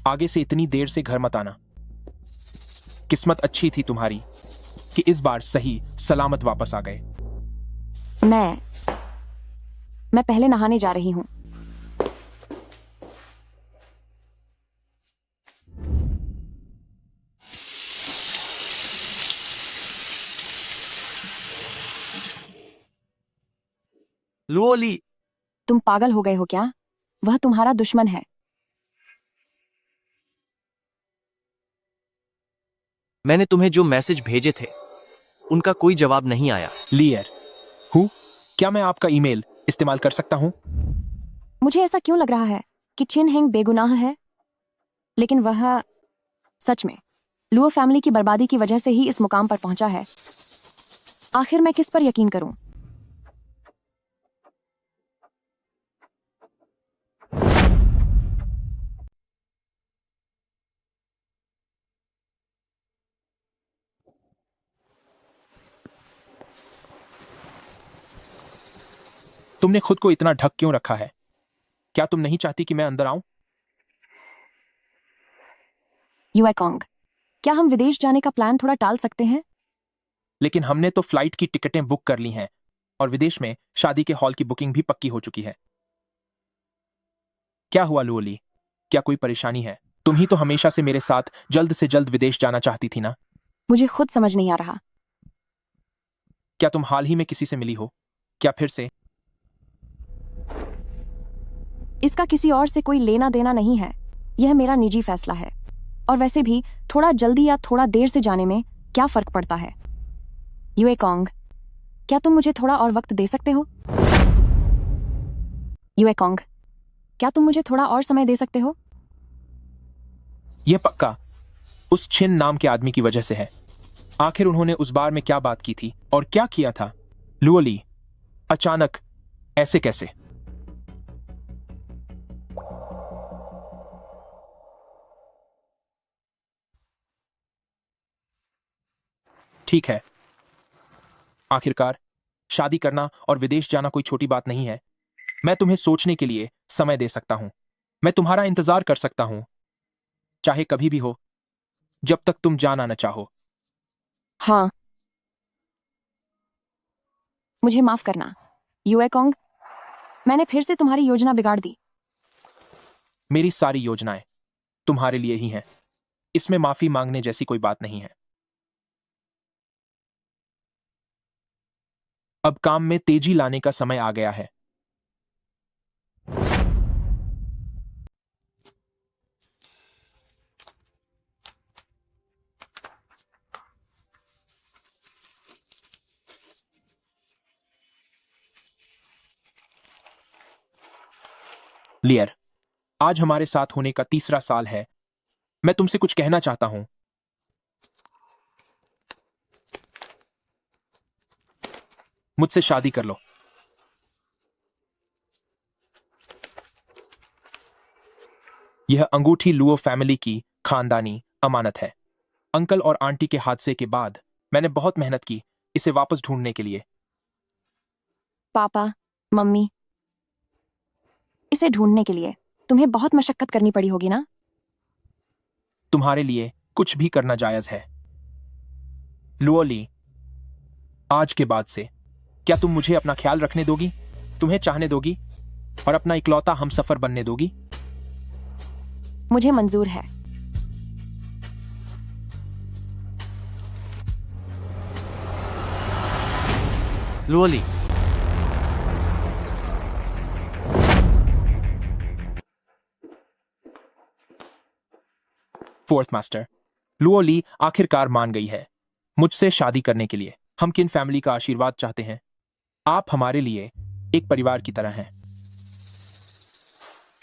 आगे से इतनी देर से घर मत आना। किस्मत अच्छी थी तुम्हारी कि इस बार सही सलामत वापस आ गए। मैं पहले नहाने जा रही हूं। लुओली, तुम पागल हो गए हो क्या? वह तुम्हारा दुश्मन है। मैंने तुम्हें जो मैसेज भेजे थे उनका कोई जवाब नहीं आया। लियर क्या मैं आपका ईमेल इस्तेमाल कर सकता हूं? मुझे ऐसा क्यों लग रहा है कि चिन हेंग बेगुनाह है, लेकिन वह सच में लुओ फैमिली की बर्बादी की वजह से ही इस मुकाम पर पहुंचा है। आखिर मैं किस पर यकीन करूं? तुमने खुद को इतना ढक क्यों रखा है? क्या तुम नहीं चाहती कि मैं अंदर आऊं? यूएकोंग, क्या हम विदेश जाने का प्लान थोड़ा टाल सकते हैं? लेकिन हमने तो फ्लाइट की टिकटें बुक कर ली हैं और विदेश में शादी के हॉल की बुकिंग भी पक्की हो चुकी है। क्या हुआ लुओली? क्या कोई परेशानी है? तुम ही तो हमेशा से मेरे साथ जल्द से जल्द विदेश जाना चाहती थी ना? मुझे खुद समझ नहीं आ रहा। क्या तुम हाल ही में किसी से मिली हो? क्या फिर से? इसका किसी और से कोई लेना देना नहीं है। यह मेरा निजी फैसला है। और वैसे भी थोड़ा जल्दी या थोड़ा देर से जाने में क्या फर्क पड़ता है? यूएकोंग, क्या तुम मुझे थोड़ा और वक्त दे सकते हो? यूएकोंग, क्या तुम मुझे थोड़ा और समय दे सकते हो? यह पक्का उस छिन नाम के आदमी की वजह से है। आखिर उन्होंने उस बार में क्या बात की थी और क्या किया था? लुओली, अचानक ऐसे कैसे? ठीक है, आखिरकार शादी करना और विदेश जाना कोई छोटी बात नहीं है। मैं तुम्हें सोचने के लिए समय दे सकता हूं। मैं तुम्हारा इंतजार कर सकता हूं, चाहे कभी भी हो, जब तक तुम जाना न चाहो। हाँ, मुझे माफ करना यूएकोंग, मैंने फिर से तुम्हारी योजना बिगाड़ दी। मेरी सारी योजनाएं तुम्हारे लिए ही हैं। इसमें माफी मांगने जैसी कोई बात नहीं है। अब काम में तेजी लाने का समय आ गया है। लियर, आज हमारे साथ होने का 3रा साल है। मैं तुमसे कुछ कहना चाहता हूं। मुझसे शादी कर लो। यह अंगूठी लुओ फैमिली की खानदानी अमानत है। अंकल और आंटी के हादसे के बाद मैंने बहुत मेहनत की इसे वापस ढूंढने के लिए। पापा, मम्मी, इसे ढूंढने के लिए तुम्हें बहुत मशक्कत करनी पड़ी होगी ना? तुम्हारे लिए कुछ भी करना जायज है। लुओली, आज के बाद से क्या तुम मुझे अपना ख्याल रखने दोगी, तुम्हें चाहने दोगी और अपना इकलौता हमसफर बनने दोगी? मुझे मंजूर है। लुओली, फोर्थ मास्टर, लुओली आखिरकार मान गई है मुझसे शादी करने के लिए। हम किन फैमिली का आशीर्वाद चाहते हैं। आप हमारे लिए एक परिवार की तरह हैं।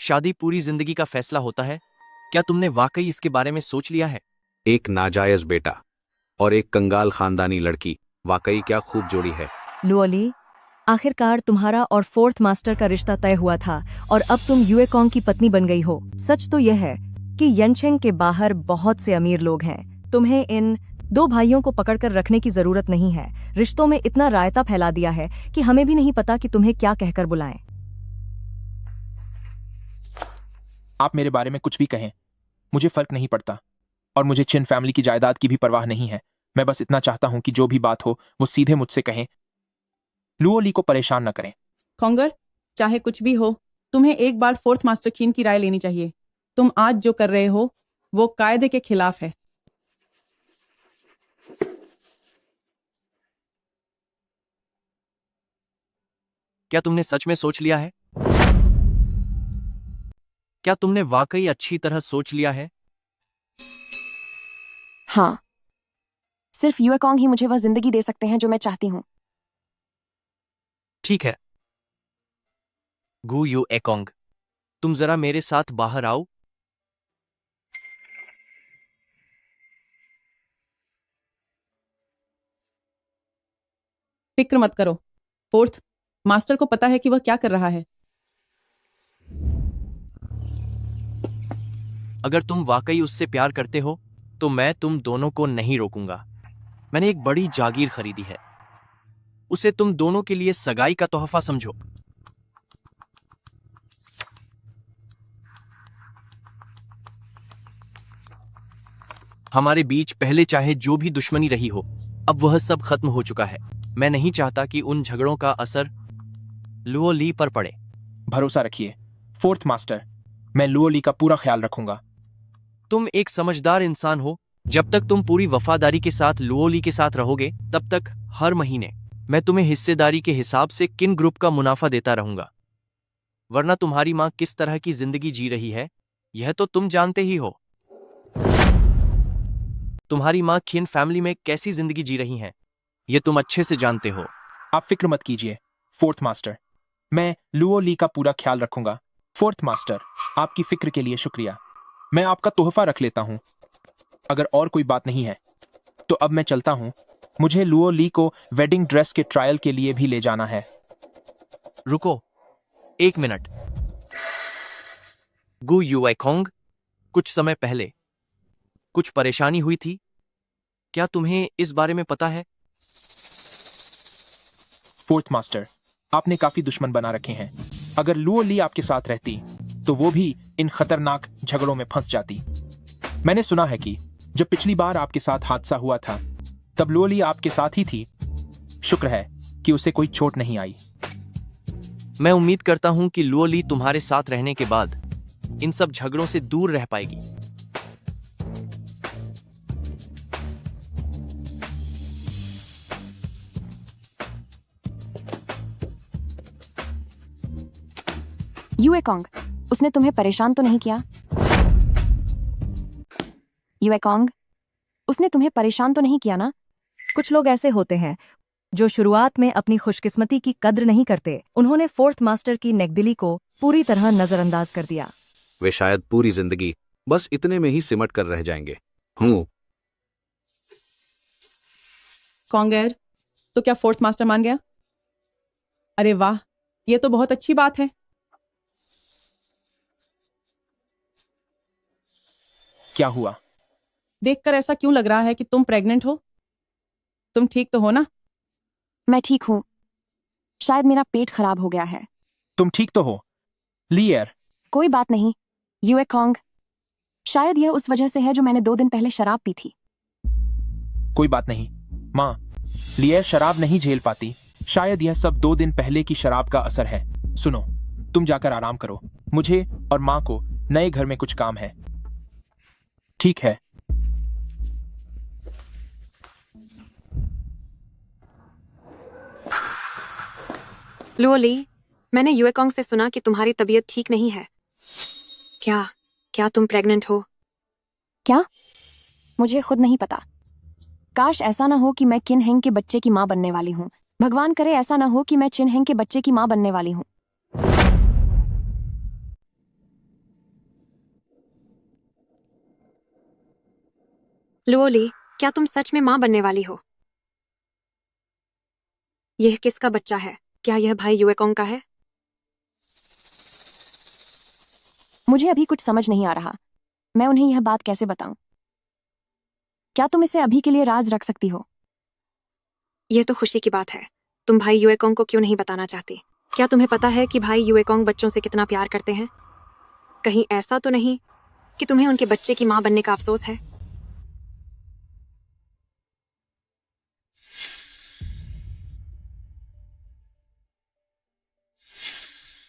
शादी पूरी जिंदगी का फैसला होता है। क्या तुमने वाकई इसके बारे में सोच लिया है? एक नाजायज बेटा और एक कंगाल खानदानी लड़की, वाकई क्या खूब जोड़ी है। लुओली, आखिरकार तुम्हारा और फोर्थ मास्टर का रिश्ता तय हुआ था और अब तुम यूएकोंग की पत्नी बन गई हो। सच तो यह है कि यनचेंग के बाहर बहुत से अमीर लोग हैं। तुम्हें इन 2 भाइयों को पकड़कर रखने की जरूरत नहीं है। रिश्तों में इतना रायता फैला दिया है कि हमें भी नहीं पता कि तुम्हें क्या कहकर बुलाएं। आप मेरे बारे में कुछ भी कहें, मुझे फर्क नहीं पड़ता और मुझे चिन फैमिली की जायदाद की भी परवाह नहीं है। मैं बस इतना चाहता हूं कि जो भी बात हो वो सीधे मुझसे कहें। लुओली को परेशान न करें। खोंगर, चाहे कुछ भी हो, तुम्हें एक बार फोर्थ मास्टर खीन की राय लेनी चाहिए। तुम आज जो कर रहे हो वो कायदे के खिलाफ है। क्या तुमने सच में सोच लिया है? क्या तुमने वाकई अच्छी तरह सोच लिया है? हाँ, सिर्फ युएकोंग ही मुझे वह जिंदगी दे सकते हैं जो मैं चाहती हूँ। ठीक है गु युएकोंग, तुम जरा मेरे साथ बाहर आओ। फिक्र मत करो, फोर्थ मास्टर को पता है कि वह क्या कर रहा है। अगर तुम वाकई उससे प्यार करते हो तो मैं तुम दोनों को नहीं रोकूंगा। मैंने एक बड़ी जागीर खरीदी है, उसे तुम दोनों के लिए सगाई का तोहफा समझो। हमारे बीच पहले चाहे जो भी दुश्मनी रही हो, अब वह सब खत्म हो चुका है। मैं नहीं चाहता कि उन झगड़ों का असर लुओ ली पर पड़े। भरोसा रखिए फोर्थ मास्टर, मैं लुओ ली का पूरा ख्याल रखूंगा। तुम एक समझदार इंसान हो। जब तक तुम पूरी वफादारी के साथ लुओ ली के साथ रहोगे, तब तक हर महीने मैं तुम्हें हिस्सेदारी के हिसाब से किन ग्रुप का मुनाफा देता रहूंगा। वरना तुम्हारी मां किस तरह की जिंदगी जी रही है, यह तो तुम जानते ही हो। तुम्हारी मां किन फैमिली में कैसी जिंदगी जी रही हैं, यह तुम अच्छे से जानते हो। आप फिक्र मत कीजिए फोर्थ मास्टर, मैं लुओ ली का पूरा ख्याल रखूंगा। फोर्थ मास्टर, आपकी फिक्र के लिए शुक्रिया। मैं आपका तोहफा रख लेता हूं। अगर और कोई बात नहीं है तो अब मैं चलता हूं। मुझे लुओ ली को वेडिंग ड्रेस के ट्रायल के लिए भी ले जाना है। रुको 1 मिनट। गु युएकोंग, कुछ समय पहले कुछ परेशानी हुई थी, क्या तुम्हें इस बारे में पता है? फोर्थ मास्टर, आपने काफी दुश्मन बना रखे हैं। अगर लुओ ली आपके साथ रहती तो वो भी इन खतरनाक झगड़ों में फंस जाती। मैंने सुना है कि जब पिछली बार आपके साथ हादसा हुआ था तब लुओ ली आपके साथ ही थी। शुक्र है कि उसे कोई चोट नहीं आई। मैं उम्मीद करता हूं कि लुओ ली तुम्हारे साथ रहने के बाद इन सब झगड़ों से दूर रह पाएगी। युएकोंग, उसने तुम्हें परेशान तो नहीं किया? युएकोंग, उसने तुम्हें परेशान तो नहीं किया ना? कुछ लोग ऐसे होते हैं जो शुरुआत में अपनी खुशकिस्मती की कद्र नहीं करते। उन्होंने फोर्थ मास्टर की नेकदिली को पूरी तरह नजरअंदाज कर दिया। वे शायद पूरी जिंदगी बस इतने में ही सिमट कर रह जाएंगे। कॉन्गैर, तो क्या फोर्थ मास्टर मान गया? अरे वाह, ये तो बहुत अच्छी बात है। क्या हुआ? देखकर ऐसा क्यों लग रहा है कि तुम प्रेग्नेंट हो? तुम ठीक तो हो ना? मैं ठीक हूँ, शायद मेरा पेट खराब हो गया है। तुम ठीक तो हो लियर? कोई बात नहीं युएकोंग, शायद यह उस वजह से है जो मैंने 2 दिन पहले शराब पी थी। कोई बात नहीं माँ, लियर शराब नहीं झेल पाती। शायद यह सब 2 दिन पहले की शराब का असर है। सुनो, तुम जाकर आराम करो। मुझे और माँ को नए घर में कुछ काम है। ठीक है। लुओ ली, मैंने युएकोंग से सुना कि तुम्हारी तबीयत ठीक नहीं है। क्या क्या तुम प्रेग्नेंट हो? क्या? मुझे खुद नहीं पता। काश ऐसा ना हो कि मैं किन हेंग के बच्चे की मां बनने वाली हूँ। भगवान करे ऐसा ना हो कि मैं चिन हेंग के बच्चे की मां बनने वाली हूँ। लुओ ली, क्या तुम सच में मां बनने वाली हो? यह किसका बच्चा है? क्या यह भाई युएकोंग का है? मुझे अभी कुछ समझ नहीं आ रहा। मैं उन्हें यह बात कैसे बताऊं? क्या तुम इसे अभी के लिए राज रख सकती हो? यह तो खुशी की बात है। तुम भाई युएकोंग को क्यों नहीं बताना चाहती? क्या तुम्हें पता है कि भाई युएकोंग बच्चों से कितना प्यार करते हैं? कहीं ऐसा तो नहीं कि तुम्हें उनके बच्चे की मां बनने का अफसोस है?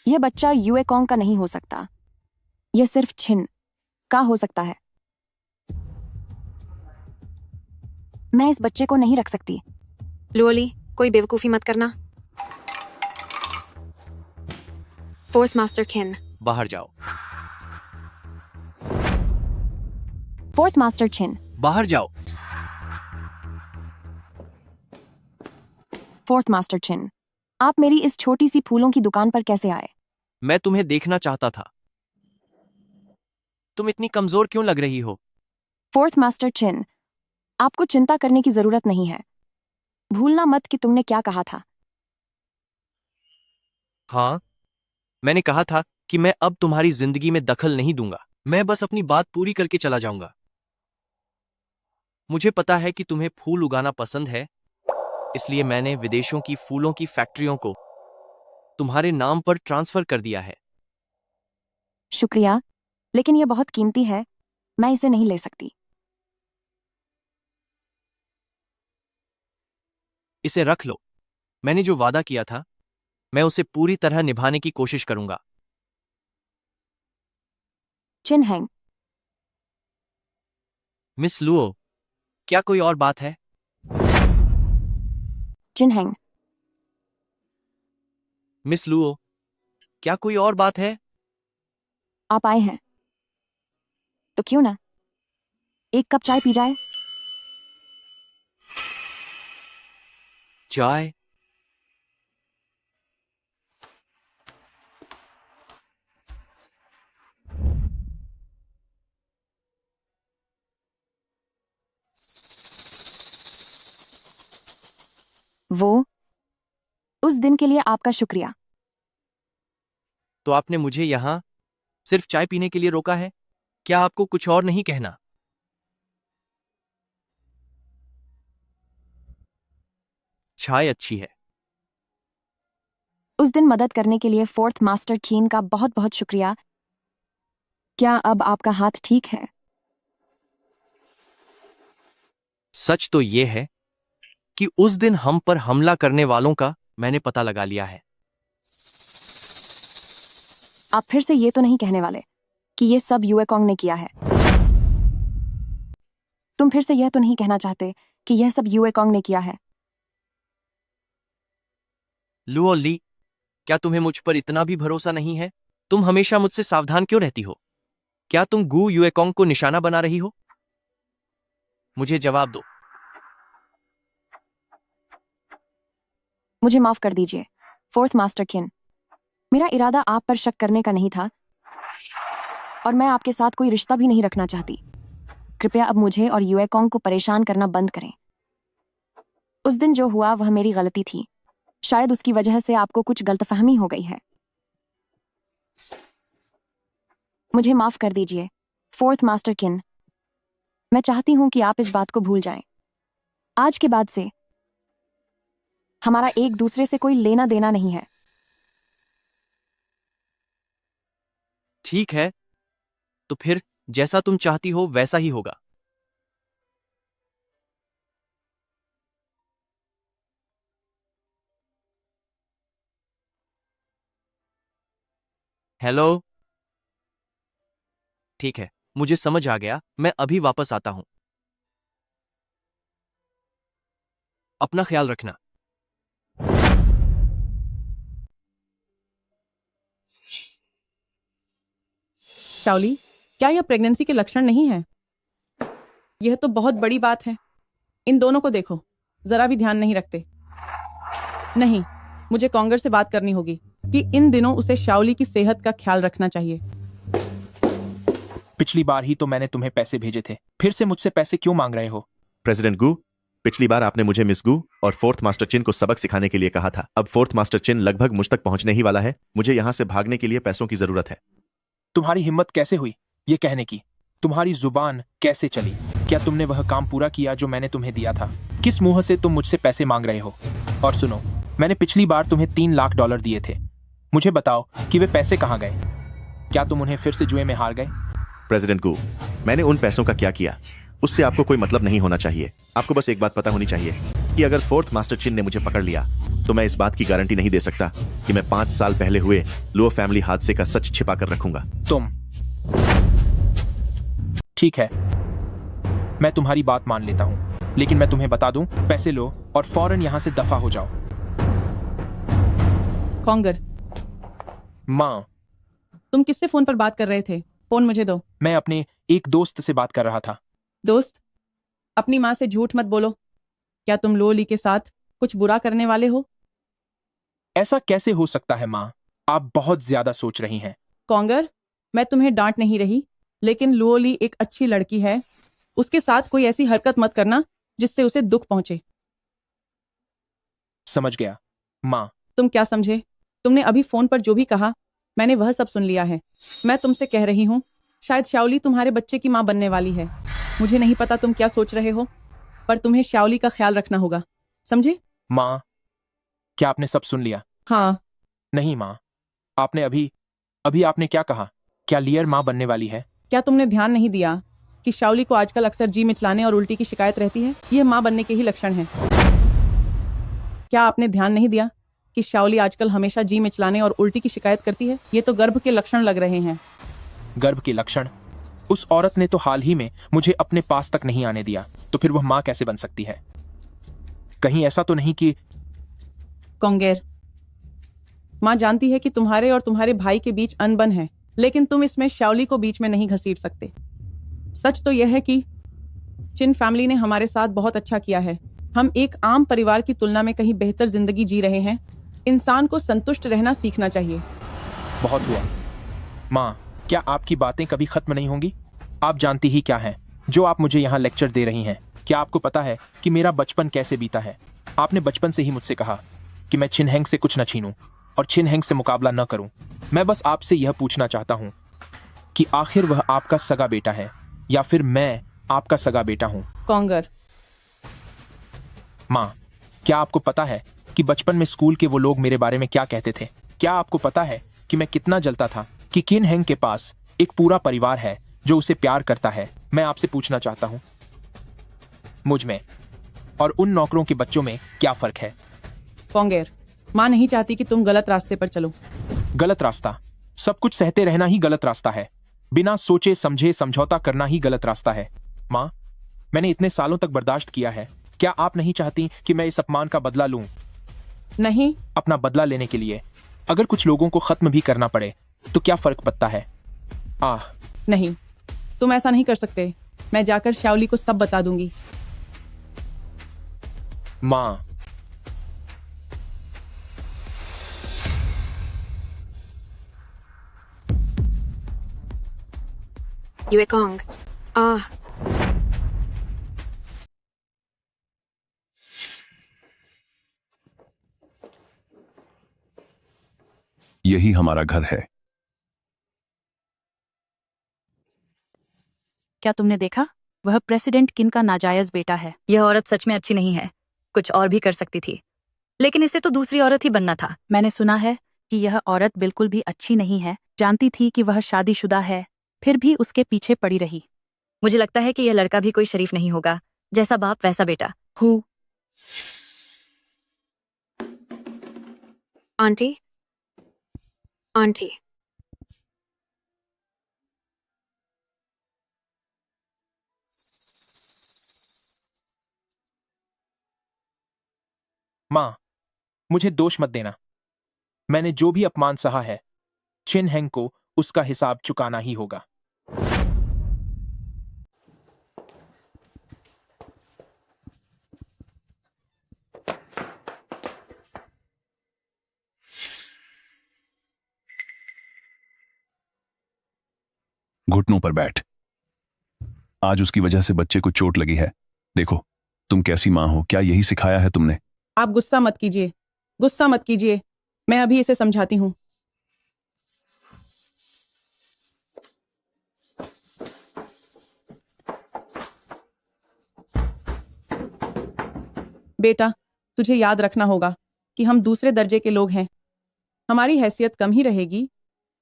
यह बच्चा युएकोंग का नहीं हो सकता। यह सिर्फ छिन का हो सकता है। मैं इस बच्चे को नहीं रख सकती। लुओ ली, कोई बेवकूफी मत करना। फोर्थ मास्टर खिन, बाहर जाओ। फोर्थ मास्टर चिन, बाहर जाओ। फोर्थ मास्टर चिन, आप मेरी इस छोटी सी फूलों की दुकान पर कैसे आए? मैं तुम्हें देखना चाहता था। तुम इतनी कमजोर क्यों लग रही हो? फोर्थ मास्टर चिन, आपको चिंता करने की जरूरत नहीं है। भूलना मत कि तुमने क्या कहा था। हाँ, मैंने कहा था कि मैं अब तुम्हारी जिंदगी में दखल नहीं दूंगा। मैं बस अपनी बात पूरी करके चला जाऊंगा। मुझे पता है कि तुम्हें फूल उगाना पसंद है, इसलिए मैंने विदेशों की फूलों की फैक्ट्रियों को तुम्हारे नाम पर ट्रांसफर कर दिया है। शुक्रिया, लेकिन यह बहुत कीमती है, मैं इसे नहीं ले सकती। इसे रख लो। मैंने जो वादा किया था, मैं उसे पूरी तरह निभाने की कोशिश करूंगा। चिन हैंग, मिस लुओ, क्या कोई और बात है? चिन हैंग, मिस लुओ, क्या कोई और बात है? आप आए हैं तो क्यों ना एक कप चाय पी जाए? चाय? वो उस दिन के लिए आपका शुक्रिया। तो आपने मुझे यहां सिर्फ चाय पीने के लिए रोका है? क्या आपको कुछ और नहीं कहना? चाय अच्छी है। उस दिन मदद करने के लिए फोर्थ मास्टर खीन का बहुत बहुत शुक्रिया। क्या अब आपका हाथ ठीक है? सच तो यह है कि उस दिन हम पर हमला करने वालों का मैंने पता लगा लिया है। आप फिर से ये तो नहीं कहने वाले कि ये सब युएकोंग ने किया है? तुम फिर से यह तो नहीं कहना चाहते कि यह सब युएकोंग ने किया है? लुओ ली, क्या तुम्हें मुझ पर इतना भी भरोसा नहीं है? तुम हमेशा मुझसे सावधान क्यों रहती हो? क्या तुम गू युएकोंग को निशाना बना रही हो? मुझे जवाब दो। मुझे माफ कर दीजिए फोर्थ मास्टर खिन, मेरा इरादा आप पर शक करने का नहीं था और मैं आपके साथ कोई रिश्ता भी नहीं रखना चाहती। कृपया अब मुझे और युएकोंग को परेशान करना बंद करें। उस दिन जो हुआ वह मेरी गलती थी। शायद उसकी वजह से आपको कुछ गलतफहमी हो गई है। मुझे माफ कर दीजिए फोर्थ मास्टर किन। मैं चाहती हूं कि आप इस बात को भूल जाएं। आज के बाद से हमारा एक दूसरे से कोई लेना देना नहीं है। ठीक है, तो फिर जैसा तुम चाहती हो वैसा ही होगा। हेलो? ठीक है, मुझे समझ आ गया। मैं अभी वापस आता हूं। अपना ख्याल रखना। शाओली, क्या यह प्रेगनेंसी के लक्षण नहीं है? यह तो बहुत बड़ी बात है। इन दोनों को देखो, जरा भी ध्यान नहीं रखते। नहीं, मुझे कांगर से बात करनी होगी कि इन दिनों उसे शाओली की सेहत का ख्याल रखना चाहिए। पिछली बार ही तो मैंने तुम्हें पैसे भेजे थे, फिर से मुझसे पैसे क्यों मांग रहे हो? प्रेसिडेंट गू, पिछली बार आपने मुझे मिस गू और फोर्थ मास्टर चिन को सबक सिखाने के लिए कहा था। अब फोर्थ मास्टर चिन लगभग मुझ तक पहुंचने ही वाला है। मुझे यहां से भागने के लिए पैसों की जरूरत है। तुम्हारी हिम्मत कैसे हुई ये कहने की? तुम्हारी जुबान कैसे चली? क्या तुमने वह काम पूरा किया जो मैंने तुम्हें दिया था? किस मुंह से तुम मुझसे पैसे मांग रहे हो? और सुनो, मैंने पिछली बार तुम्हें $3 लाख दिए थे। मुझे बताओ कि वे पैसे कहाँ गए? क्या तुम उन्हें फिर से जुए में हार गए? प्रेसिडेंट गू, मैंने उन पैसों का क्या किया उससे आपको कोई मतलब नहीं होना चाहिए। आपको बस एक बात पता होनी चाहिए कि अगर फोर्थ मास्टर चिन ने मुझे पकड़ लिया तो मैं इस बात की गारंटी नहीं दे सकता कि मैं 5 साल पहले हुए लुओ फैमिली हादसे का सच छिपा कर रखूंगा। तुम ठीक है, मैं तुम्हारी बात मान लेता हूं, लेकिन मैं तुम्हें बता दूं, पैसे लो और फौरन यहां से दफा हो जाओ। कांगर, माँ, तुम किससे फोन पर बात कर रहे थे? फोन मुझे दो। मैं अपने एक दोस्त से बात कर रहा था। दोस्त? अपनी माँ से झूठ मत बोलो। क्या तुम लोली के साथ कुछ बुरा करने वाले हो? ऐसा कैसे हो सकता है माँ? आप बहुत ज्यादा सोच रही हैं। कॉन्गर, मैं तुम्हें डांट नहीं रही, लेकिन लोली एक अच्छी लड़की है। उसके साथ कोई ऐसी हरकत मत करना जिससे उसे दुख पहुंचे। समझ गया माँ। तुम क्या समझे? तुमने अभी फोन पर जो भी कहा मैंने वह सब सुन लिया है। मैं तुमसे कह रही हूँ, शायद शाओली तुम्हारे बच्चे की माँ बनने वाली है। मुझे नहीं पता तुम क्या सोच रहे हो, पर तुम्हें शाओली का ख्याल रखना होगा, समझे? माँ, क्या आपने सब सुन लिया? हाँ। नहीं माँ, आपने अभी अभी आपने क्या कहा? क्या लियर माँ बनने वाली है? क्या तुमने ध्यान नहीं दिया कि शाओली को आजकल अक्सर जी मिचलाने और उल्टी की शिकायत रहती है? यह माँ बनने के ही लक्षण है। क्या आपने ध्यान नहीं दिया कि शाओली आजकल हमेशा जी मिचलाने और उल्टी की शिकायत करती है? ये तो गर्भ के लक्षण लग रहे हैं। गर्भ के लक्षण? उस औरत ने तो हाल ही में मुझे अपने पास तक नहीं आने दिया, तो फिर वह माँ कैसे बन सकती है? कहीं ऐसा तो नहीं कि... कॉन्गेर, माँ जानती है कि तुम्हारे और तुम्हारे भाई के बीच अनबन है, लेकिन तुम इसमें शाओली को बीच में नहीं घसीट सकते। सच तो यह है कि चिन फैमिली ने हमारे साथ बहुत अच्छा किया है। हम एक आम परिवार की तुलना में कहीं बेहतर जिंदगी जी रहे हैं। इंसान को संतुष्ट रहना सीखना चाहिए। बहुत हुआ माँ, क्या आपकी बातें कभी खत्म नहीं होंगी? आप जानती ही क्या है जो आप मुझे यहाँ लेक्चर दे रही हैं। क्या आपको पता है कि मेरा बचपन कैसे बीता है? आपने बचपन से ही मुझसे कहा कि मैं छिन हेंग से कुछ न छीनूं और छिन हेंग से मुकाबला न करूं। मैं बस आपसे यह पूछना चाहता हूं कि आखिर वह आपका सगा बेटा है या फिर मैं आपका सगा बेटा हूं? कॉन्गर, माँ, क्या आपको पता है कि बचपन में स्कूल के वो लोग मेरे बारे में क्या कहते थे? क्या आपको पता है कि मैं कितना जलता था कि किन हेंग के पास एक पूरा परिवार है जो उसे प्यार करता है? मैं आपसे पूछना चाहता हूं, मुझ में और उन नौकरों के बच्चों में क्या फर्क है? कॉन्गेर, माँ नहीं चाहती कि तुम गलत रास्ते पर चलो। गलत रास्ता? सब कुछ सहते रहना ही गलत रास्ता है। बिना सोचे समझे समझौता करना ही गलत रास्ता है। माँ, मैंने इतने सालों तक बर्दाश्त किया है। क्या आप नहीं चाहती कि मैं इस अपमान का बदला लूं? नहीं। अपना बदला लेने के लिए अगर कुछ लोगों को खत्म भी करना पड़े तो क्या फर्क पड़ता है? नहीं, तुम ऐसा नहीं कर सकते। मैं जाकर शाओली को सब बता दूंगी। माँ, युएकोंग, यही हमारा घर है। क्या तुमने देखा? वह प्रेसिडेंट किन का नाजायज बेटा है। यह औरत सच में अच्छी नहीं है। कुछ और भी कर सकती थी, लेकिन इसे तो दूसरी औरत ही बनना था। मैंने सुना है कि यह औरत बिल्कुल भी अच्छी नहीं है। जानती थी कि वह शादीशुदा है, फिर भी उसके पीछे पड़ी रही। मुझे लगता है कि यह लड़का भी कोई शरीफ नहीं होगा। जैसा बाप वैसा बेटा। हूँ। आंटी, आंटी, माँ, मुझे दोष मत देना। मैंने जो भी अपमान सहा है, चिन हेंग को उसका हिसाब चुकाना ही होगा। घुटनों पर बैठ। आज उसकी वजह से बच्चे को चोट लगी है। देखो तुम कैसी माँ हो। क्या यही सिखाया है तुमने? आप गुस्सा मत कीजिए, गुस्सा मत कीजिए। मैं अभी इसे समझाती हूँ। बेटा, तुझे याद रखना होगा कि हम दूसरे दर्जे के लोग हैं। हमारी हैसियत कम ही रहेगी।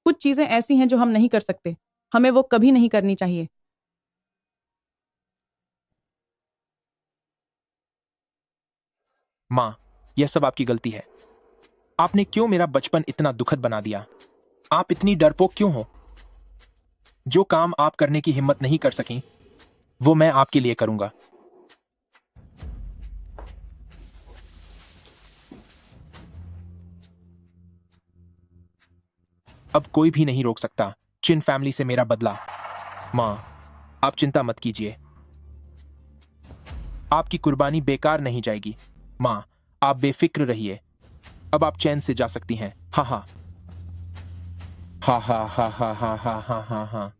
कुछ चीजें ऐसी हैं जो हम नहीं कर सकते। हमें वो कभी नहीं करनी चाहिए। माँ, यह सब आपकी गलती है। आपने क्यों मेरा बचपन इतना दुखद बना दिया? आप इतनी डरपोक क्यों हो? जो काम आप करने की हिम्मत नहीं कर सकी, वो मैं आपके लिए करूंगा। अब कोई भी नहीं रोक सकता चिन फैमिली से मेरा बदला। माँ, आप चिंता मत कीजिए, आपकी कुर्बानी बेकार नहीं जाएगी। माँ, आप बेफिक्र रहिए, अब आप चैन से जा सकती हैं। हाँ हाँ हाँ हाँ हाँ हाँ हाँ हाँ हाँ हाँ हाँ।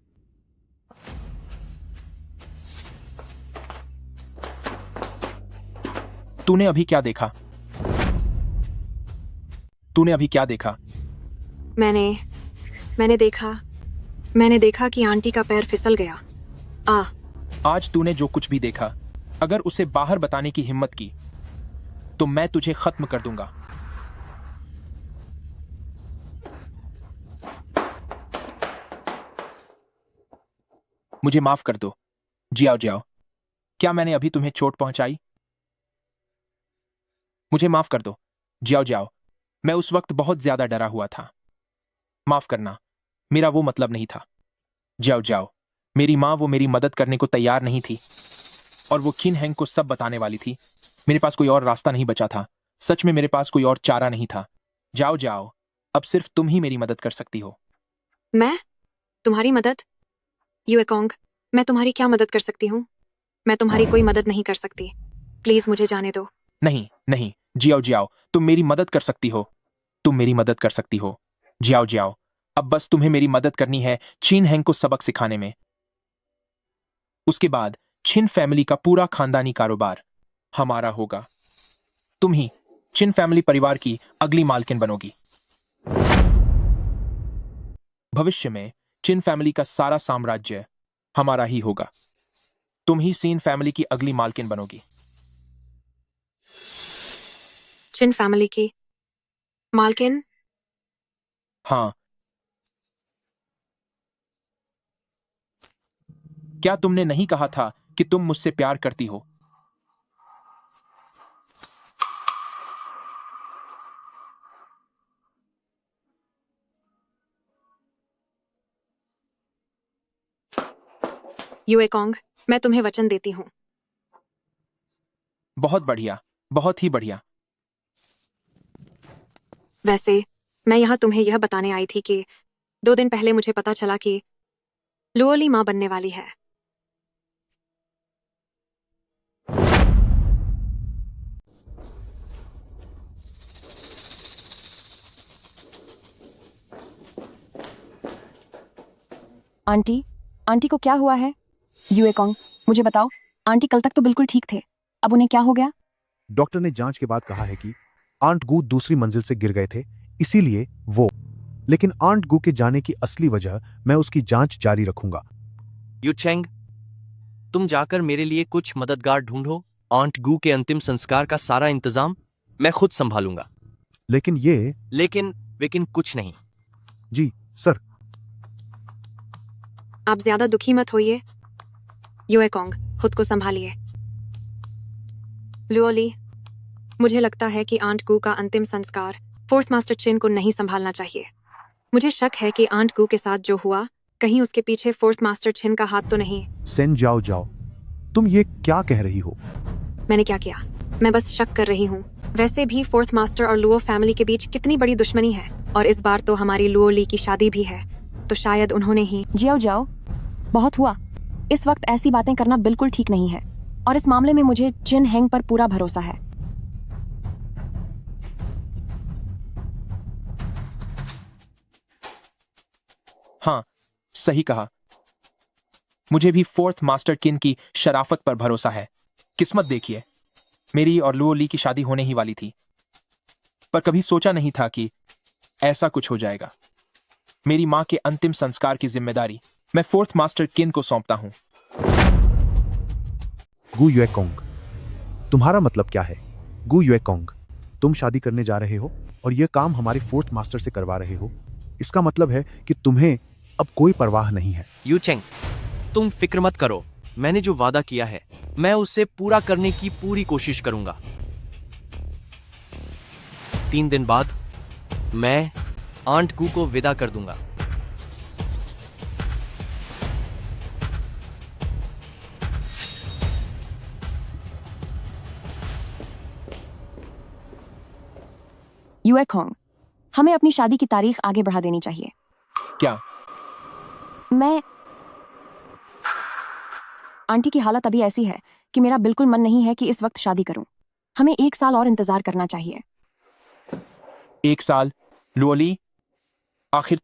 तूने अभी क्या देखा? तूने अभी क्या देखा? मैंने देखा कि आंटी का पैर फिसल गया। आज तूने जो कुछ भी देखा, अगर उसे बाहर बताने की हिम्मत की तो मैं तुझे खत्म कर दूंगा। मुझे माफ कर दो जियाओ जियाओ, क्या मैंने अभी तुम्हें चोट पहुंचाई? मुझे माफ कर दो जियाओ जियाओ, मैं उस वक्त बहुत ज्यादा डरा हुआ था। माफ करना, मेरा वो मतलब नहीं था। जाओ जाओ, मेरी माँ वो मेरी मदद करने को तैयार नहीं थी और वो किन हैंग को सब बताने वाली थी। मेरे पास कोई और रास्ता नहीं बचा था, सच में मेरे पास कोई और चारा नहीं था। जाओ जाओ, अब सिर्फ तुम ही मेरी मदद कर सकती हो। मैं? तुम्हारी मदद? युएकोंग, मैं तुम्हारी क्या मदद कर सकती हूँ? मैं तुम्हारी कोई मदद नहीं कर सकती, प्लीज मुझे जाने दो। नहीं नहीं, जियाओ जियाओ, तुम मेरी मदद कर सकती हो, तुम मेरी मदद कर सकती हो। जियाओ जियाओ, अब बस तुम्हें मेरी मदद करनी है चिन हैंग को सबक सिखाने में। उसके बाद चिन फैमिली का पूरा खानदानी कारोबार हमारा होगा। तुम ही चिन फैमिली परिवार की अगली मालकिन बनोगी। भविष्य में चिन फैमिली का सारा साम्राज्य हमारा ही होगा। तुम ही सीन फैमिली की अगली मालकिन बनोगी। चिन फैमिली की मालकिन? हाँ। क्या तुमने नहीं कहा था कि तुम मुझसे प्यार करती हो? युएकोंग, मैं तुम्हें वचन देती हूँ। बहुत बढ़िया, बहुत ही बढ़िया। वैसे मैं यहाँ तुम्हें यह बताने आई थी कि 2 दिन पहले मुझे पता चला कि लुओली माँ बनने वाली है। आंटी, आंटी को क्या हुआ है? युएकोंग, मुझे बताओ, आंटी कल तक तो बिल्कुल ठीक थे, अब उन्हें क्या हो गया? डॉक्टर ने जांच के बाद कहा है कि आंट गू दूसरी मंजिल से गिर गए थे, इसीलिए वो। लेकिन आंट गू के जाने की असली वजह मैं उसकी जांच जारी रखूंगा। युचेंग, तुम जाकर मेरे लिए कुछ मददगार ढूंढो। आंट गू के अंतिम संस्कार का सारा इंतजाम मैं खुद संभालूंगा। लेकिन कुछ नहीं। जी सर। आप ज्यादा दुखी मत होइए। युएकोंग, खुद को संभालिए। लुओली, मुझे लगता है कि आंट गू का अंतिम संस्कार फोर्थ मास्टर चिन को नहीं संभालना चाहिए। मुझे शक है कि आंट गू के साथ जो हुआ, कहीं उसके पीछे फोर्थ मास्टर चिन का हाथ तो नहीं। सेन जाओ जाओ, तुम ये क्या कह रही हो? मैंने क्या किया? मैं बस शक कर रही हूँ। वैसे भी फोर्थ मास्टर और लुओ फैमिली के बीच कितनी बड़ी दुश्मनी है, और इस बार तो हमारी लुओली की शादी भी है, तो शायद उन्होंने ही। जियाओ जाओ, बहुत हुआ। इस वक्त ऐसी बातें करना बिल्कुल ठीक नहीं है, और इस मामले में मुझे चिन हैंग पर पूरा भरोसा है। हाँ, सही कहा। मुझे भी फोर्थ मास्टर किन की शराफत पर भरोसा है। किस्मत देखिए, मेरी और लुओली की शादी होने ही वाली थी, पर कभी सोचा नहीं था कि ऐसा कुछ हो जाएगा। मेरी मां के अंतिम संस्कार की जिम्मेदारी मैं फोर्थ मास्टर किन को सौंपता हूं। गू युएकोंग, तुम्हारा मतलब क्या है? गू युएकोंग, तुम शादी करने जा रहे हो और यह काम हमारे फोर्थ मास्टर से करवा रहे हो। इसका मतलब है कि तुम्हें अब कोई परवाह नहीं है। युचेंग, तुम फिक्र मत करो। मैंने जो वादा किया है, मैं उसे पूरा करने की पूरी कोशिश करूंगा। 3 दिन बाद मैं आंट गू को विदा कर दूंगा। युएकोंग, हमें अपनी शादी की तारीख आगे बढ़ा देनी चाहिए। क्या? मैं आंटी की हालत अभी ऐसी है कि मेरा बिल्कुल मन नहीं है कि इस वक्त शादी करूं। हमें 1 साल और इंतजार करना चाहिए। 1 साल? लुओली, आखिर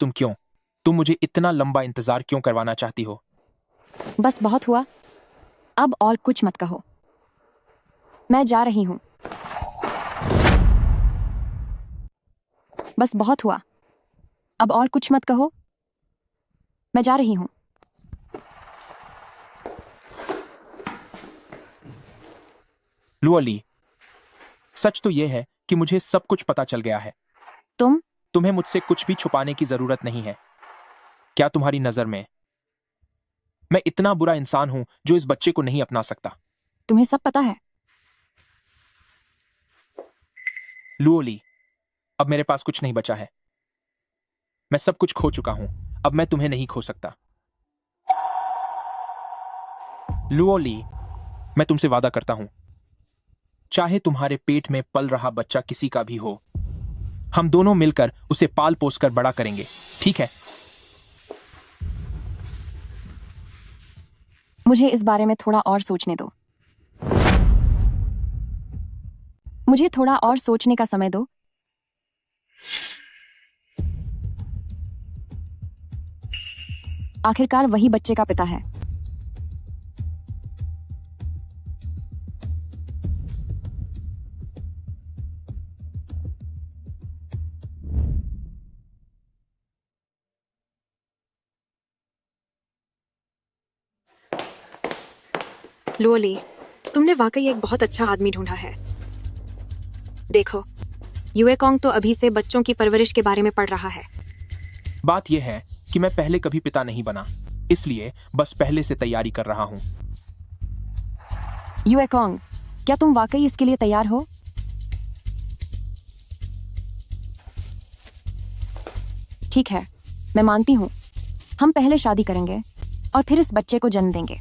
तुम मुझे इतना लंबा इंतजार क्यों करवाना चाहती हो? बस बहुत हुआ, अब और कुछ मत कहो। मैं जा रही हूं। बस बहुत हुआ, अब और कुछ मत कहो। मैं जा रही हूं। लुओली, सच तो यह है कि मुझे सब कुछ पता चल गया है। तुम्हें मुझसे कुछ भी छुपाने की जरूरत नहीं है। क्या तुम्हारी नजर में मैं इतना बुरा इंसान हूं जो इस बच्चे को नहीं अपना सकता? तुम्हें सब पता है। लुओली, अब मेरे पास कुछ नहीं बचा है। मैं सब कुछ खो चुका हूं, अब मैं तुम्हें नहीं खो सकता। लुओली, मैं तुमसे वादा करता हूं, चाहे तुम्हारे पेट में पल रहा बच्चा किसी का भी हो, हम दोनों मिलकर उसे पाल पोस कर बड़ा करेंगे, ठीक है? मुझे इस बारे में थोड़ा और सोचने दो। मुझे थोड़ा और सोचने का समय दो। आखिरकार वही बच्चे का पिता है। लुओली, तुमने वाकई एक बहुत अच्छा आदमी ढूंढा है। देखो, युएकोंग तो अभी से बच्चों की परवरिश के बारे में पढ़ रहा है। बात यह है कि मैं पहले कभी पिता नहीं बना, इसलिए बस पहले से तैयारी कर रहा हूं। युएकोंग, क्या तुम वाकई इसके लिए तैयार हो? ठीक है, मैं मानती हूं। हम पहले शादी करेंगे और फिर इस बच्चे को जन्म देंगे।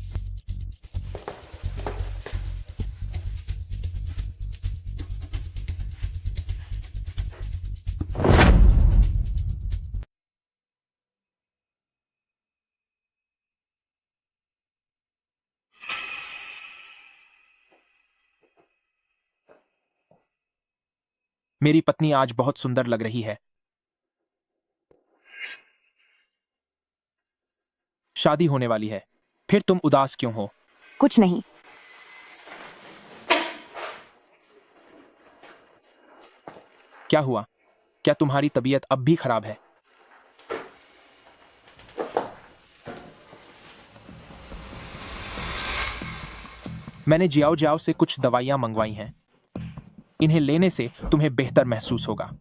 मेरी पत्नी आज बहुत सुंदर लग रही है। शादी होने वाली है, फिर तुम उदास क्यों हो? कुछ नहीं। क्या हुआ? क्या तुम्हारी तबीयत अब भी खराब है? मैंने जियाओ जियाओ से कुछ दवाइयां मंगवाई हैं। इन्हें लेने से तुम्हें बेहतर महसूस होगा।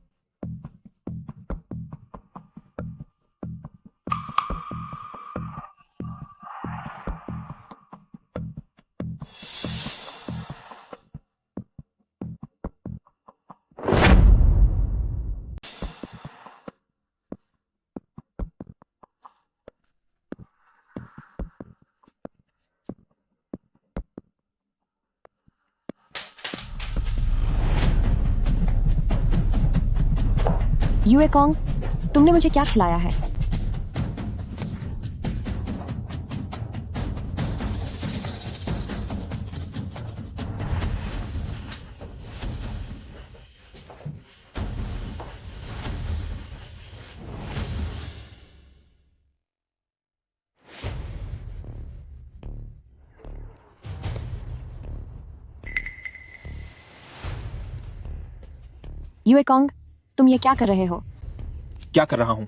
युएकोंग, तुमने मुझे क्या खिलाया है? युएकोंग, तुम ये क्या कर रहे हो? क्या कर रहा हूं?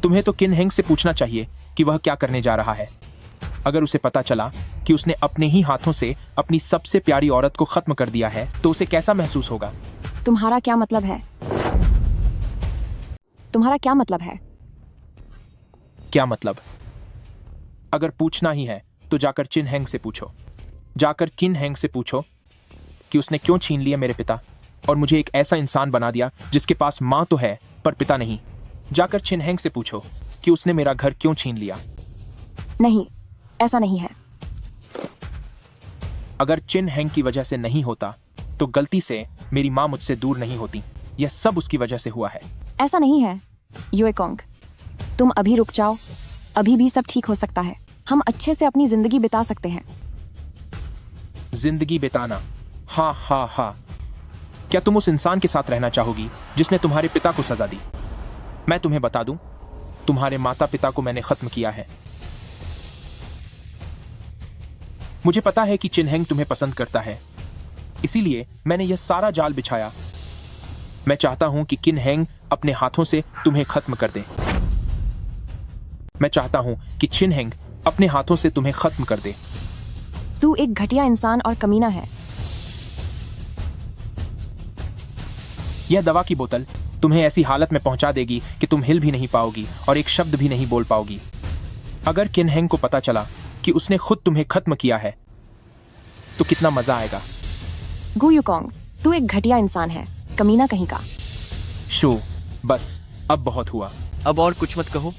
तुम्हें तो किन हेंग से पूछना चाहिए कि वह क्या करने जा रहा है। अगर उसे पता चला कि उसने अपने ही हाथों से अपनी सबसे प्यारी औरत को खत्म कर दिया है तो उसे कैसा महसूस होगा? तुम्हारा क्या मतलब है? तुम्हारा क्या मतलब है? क्या मतलब? अगर पूछना ही है तो जाकर चिन हेंग से पूछो। जाकर किन हेंग से पूछो कि उसने क्यों छीन लिया मेरे पिता और मुझे एक ऐसा इंसान बना दिया जिसके पास मां तो है पर पिता नहीं। जाकर चिन हेंग से पूछो कि उसने मेरा घर क्यों छीन लिया। नहीं, ऐसा नहीं है। अगर चिन हेंग की वजह से नहीं होता तो गलती से मेरी मां मुझसे दूर नहीं होती। यह सब उसकी वजह से हुआ है। ऐसा नहीं है युएकोंग। तुम अभी रुक जाओ, अभी भी सब ठीक हो सकता है। हम अच्छे से अपनी जिंदगी बिता सकते हैं। जिंदगी बिताना? हाँ हाँ हाँ। क्या तुम उस इंसान के साथ रहना चाहोगी जिसने तुम्हारे पिता को सजा दी? मैं तुम्हें बता दूं, तुम्हारे माता पिता को मैंने खत्म किया है। मुझे पता है कि चिन हेंग तुम्हें पसंद करता है, इसीलिए मैंने यह सारा जाल बिछाया। मैं चाहता हूं कि किन हेंग अपने हाथों से तुम्हें खत्म कर दे। मैं चाहता हूं कि चिन हेंग अपने हाथों से तुम्हें खत्म कर दे। तू एक घटिया इंसान और कमीना है। यह दवा की बोतल तुम्हें ऐसी हालत में पहुंचा देगी कि तुम हिल भी नहीं पाओगी और एक शब्द भी नहीं बोल पाओगी। अगर किन हेंग को पता चला कि उसने खुद तुम्हें खत्म किया है तो कितना मजा आएगा। गू यूकोंग, तू एक घटिया इंसान है, कमीना कहीं का। शो, बस अब बहुत हुआ। अब और कुछ मत कहो।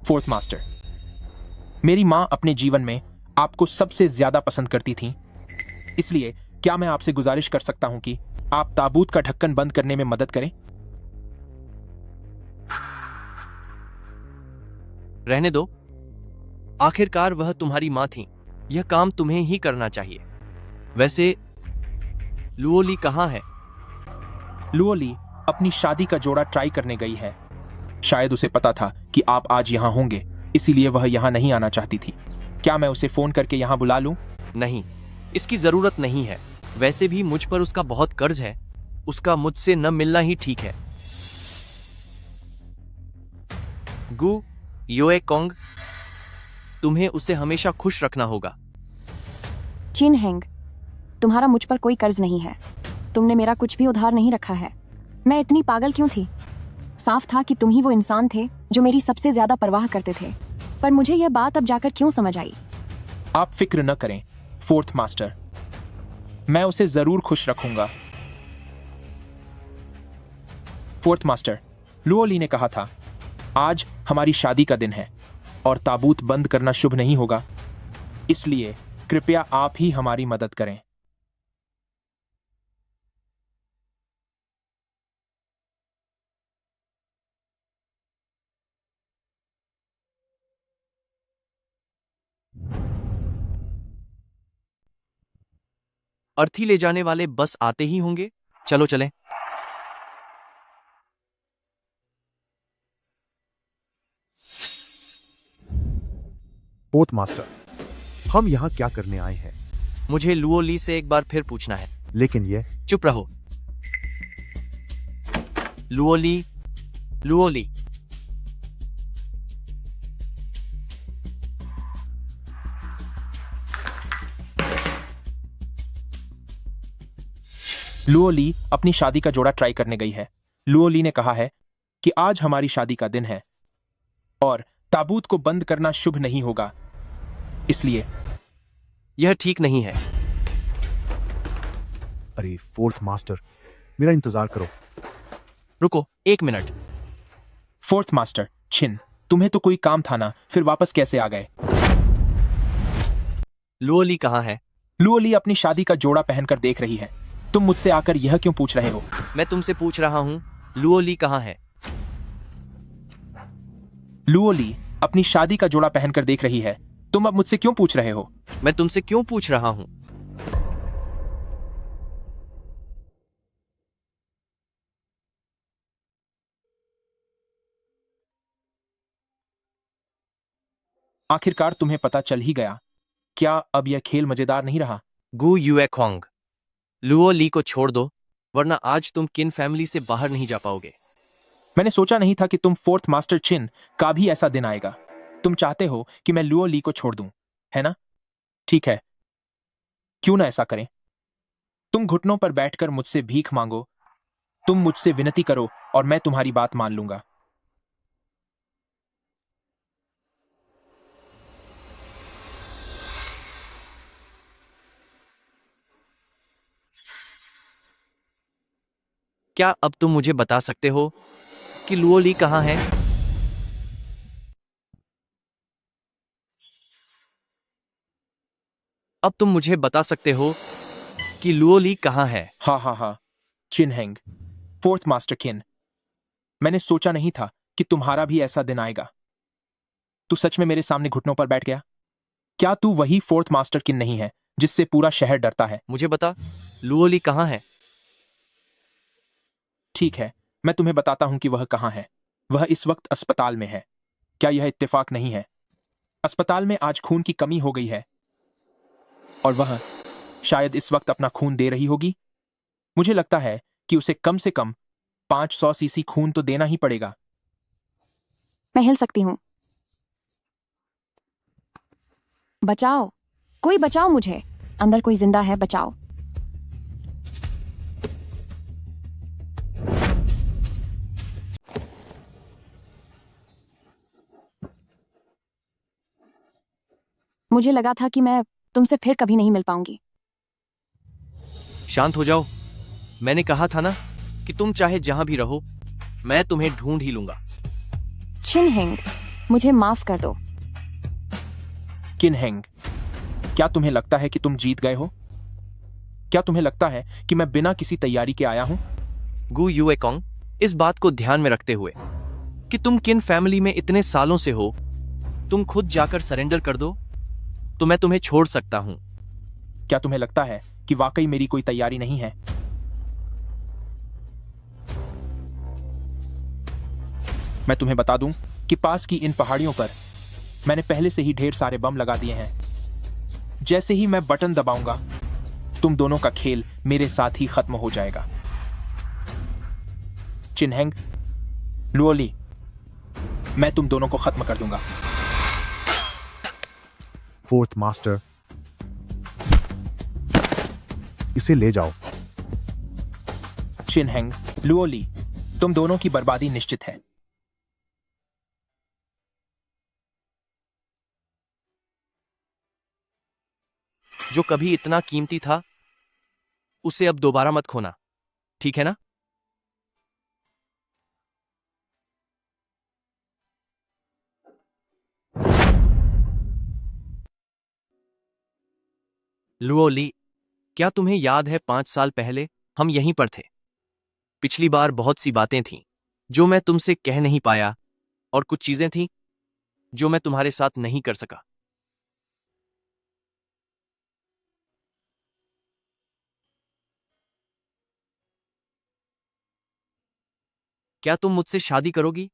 फोर्थ मास्टर, मेरी मां अपने जीवन में आपको सबसे ज्यादा पसंद करती थी, इसलिए क्या मैं आपसे गुजारिश कर सकता हूं कि आप ताबूत का ढक्कन बंद करने में मदद करें? रहने दो, आखिरकार वह तुम्हारी मां थी। यह काम तुम्हें ही करना चाहिए। वैसे लुओली कहां है? लुओली अपनी शादी का जोड़ा ट्राई करने गई है। शायद उसे पता था कि आप आज यहां होंगे, इसीलिए वह यहां नहीं आना चाहती थी। क्या मैं उसे फोन करके यहां बुला लूं? नहीं, इसकी जरूरत नहीं है। वैसे भी मुझ पर उसका बहुत कर्ज है, उसका मुझसे न मिलना ही ठीक है। गू यूएकोंग, तुम्हें उसे हमेशा खुश रखना होगा। चिन हेंग, तुम्हारा मुझ पर कोई कर्ज नहीं है। तुमने मेरा कुछ भी उधार नहीं रखा है। मैं इतनी पागल क्यों थी? साफ था कि तुम ही वो इंसान थे जो मेरी सबसे ज्यादा परवाह करते थे, पर मुझे यह बात अब जाकर क्यों समझ आई। आप फिक्र न करें फोर्थ मास्टर, मैं उसे जरूर खुश रखूंगा। फोर्थ मास्टर, लुओली ने कहा था आज हमारी शादी का दिन है और ताबूत बंद करना शुभ नहीं होगा, इसलिए कृपया आप ही हमारी मदद करें। अर्थी ले जाने वाले बस आते ही होंगे। चलो चलें। फोर्थ मास्टर, हम यहाँ क्या करने आए हैं? मुझे लुओली से एक बार फिर पूछना है। लेकिन ये चुप रहो। लुओली, लुओली, लुओली अपनी शादी का जोड़ा ट्राई करने गई है। लुओली ने कहा है कि आज हमारी शादी का दिन है और ताबूत को बंद करना शुभ नहीं होगा, इसलिए यह ठीक नहीं है। अरे फोर्थ मास्टर, मेरा इंतजार करो। रुको 1 मिनट। फोर्थ मास्टर छिन, तुम्हें तो कोई काम था ना, फिर वापस कैसे आ गए? लुओली कहाँ है? लुओली अपनी शादी का जोड़ा पहनकर देख रही है। तुम मुझसे आकर यह क्यों पूछ रहे हो? मैं तुमसे पूछ रहा हूँ, लुओली कहाँ है? लुओली अपनी शादी का जोड़ा पहनकर देख रही है। तुम अब मुझसे क्यों पूछ रहे हो? मैं तुमसे क्यों पूछ रहा हूँ? आखिरकार तुम्हें पता चल ही गया। क्या अब यह खेल मजेदार नहीं रहा? गू यूएकोंग, लुओली को छोड़ दो, वरना आज तुम किन फैमिली से बाहर नहीं जा पाओगे। मैंने सोचा नहीं था कि तुम फोर्थ मास्टर चिन का भी ऐसा दिन आएगा। तुम चाहते हो कि मैं लुओली को छोड़ दूं, है ना? ठीक है, क्यों ना ऐसा करें। तुम घुटनों पर बैठकर मुझसे भीख मांगो, तुम मुझसे विनती करो और मैं तुम्हारी बात मान लूंगा। क्या अब तुम मुझे बता सकते हो कि लुओ ली कहाँ है? अब तुम मुझे बता सकते हो कि लुओ ली कहाँ है? हाँ, चिन हेंग, फोर्थ मास्टर किन। मैंने सोचा नहीं था कि तुम्हारा भी ऐसा दिन आएगा। तू सच में मेरे सामने घुटनों पर बैठ गया? क्या तू वही फोर्थ मास्टर किन नहीं है जिससे पूरा शहर डरता है? मुझे बता, लुओ ली कहाँ है? ठीक है, मैं तुम्हें बताता हूं कि वह कहाँ है। वह इस वक्त अस्पताल में है। क्या यह इत्तेफाक नहीं है? अस्पताल में आज खून की कमी हो गई है और वह शायद इस वक्त अपना खून दे रही होगी। मुझे लगता है कि उसे कम से कम 500 सीसी खून तो देना ही पड़ेगा। मैं हिल सकती हूँ। बचाओ, कोई बचाओ मुझे। अंदर कोई जिंदा है, बचाओ। मुझे लगा था कि मैं तुमसे फिर कभी नहीं मिल पाऊंगी। शांत हो जाओ। मैंने कहा था ना कि तुम चाहे जहां भी रहो, मैं तुम्हें ढूंढ ही लूंगा। चिन हेंग, मुझे माफ कर दो। किन हेंग, क्या तुम्हें लगता है कि तुम जीत गए हो? क्या तुम्हें लगता है कि मैं बिना किसी तैयारी के आया हूं? गु युएकोंग, इस बात को ध्यान में रखते हुए कि तुम किन फैमिली में इतने सालों से हो, तुम खुद जाकर सरेंडर कर दो तो मैं तुम्हें छोड़ सकता हूं। क्या तुम्हें लगता है कि वाकई मेरी कोई तैयारी नहीं है? मैं तुम्हें बता दूं कि पास की इन पहाड़ियों पर मैंने पहले से ही ढेर सारे बम लगा दिए हैं। जैसे ही मैं बटन दबाऊंगा, तुम दोनों का खेल मेरे साथ ही खत्म हो जाएगा। चिनहेंग, लुओली, मैं तुम दोनों को खत्म कर दूंगा। फोर्थ मास्टर, इसे ले जाओ। चिनहेंग, लुओली, तुम दोनों की बर्बादी निश्चित है। जो कभी इतना कीमती था, उसे अब दोबारा मत खोना, ठीक है ना? लुओली, क्या तुम्हें याद है 5 साल पहले हम यहीं पर थे? पिछली बार बहुत सी बातें थीं जो मैं तुमसे कह नहीं पाया और कुछ चीजें थीं जो मैं तुम्हारे साथ नहीं कर सका। क्या तुम मुझसे शादी करोगी?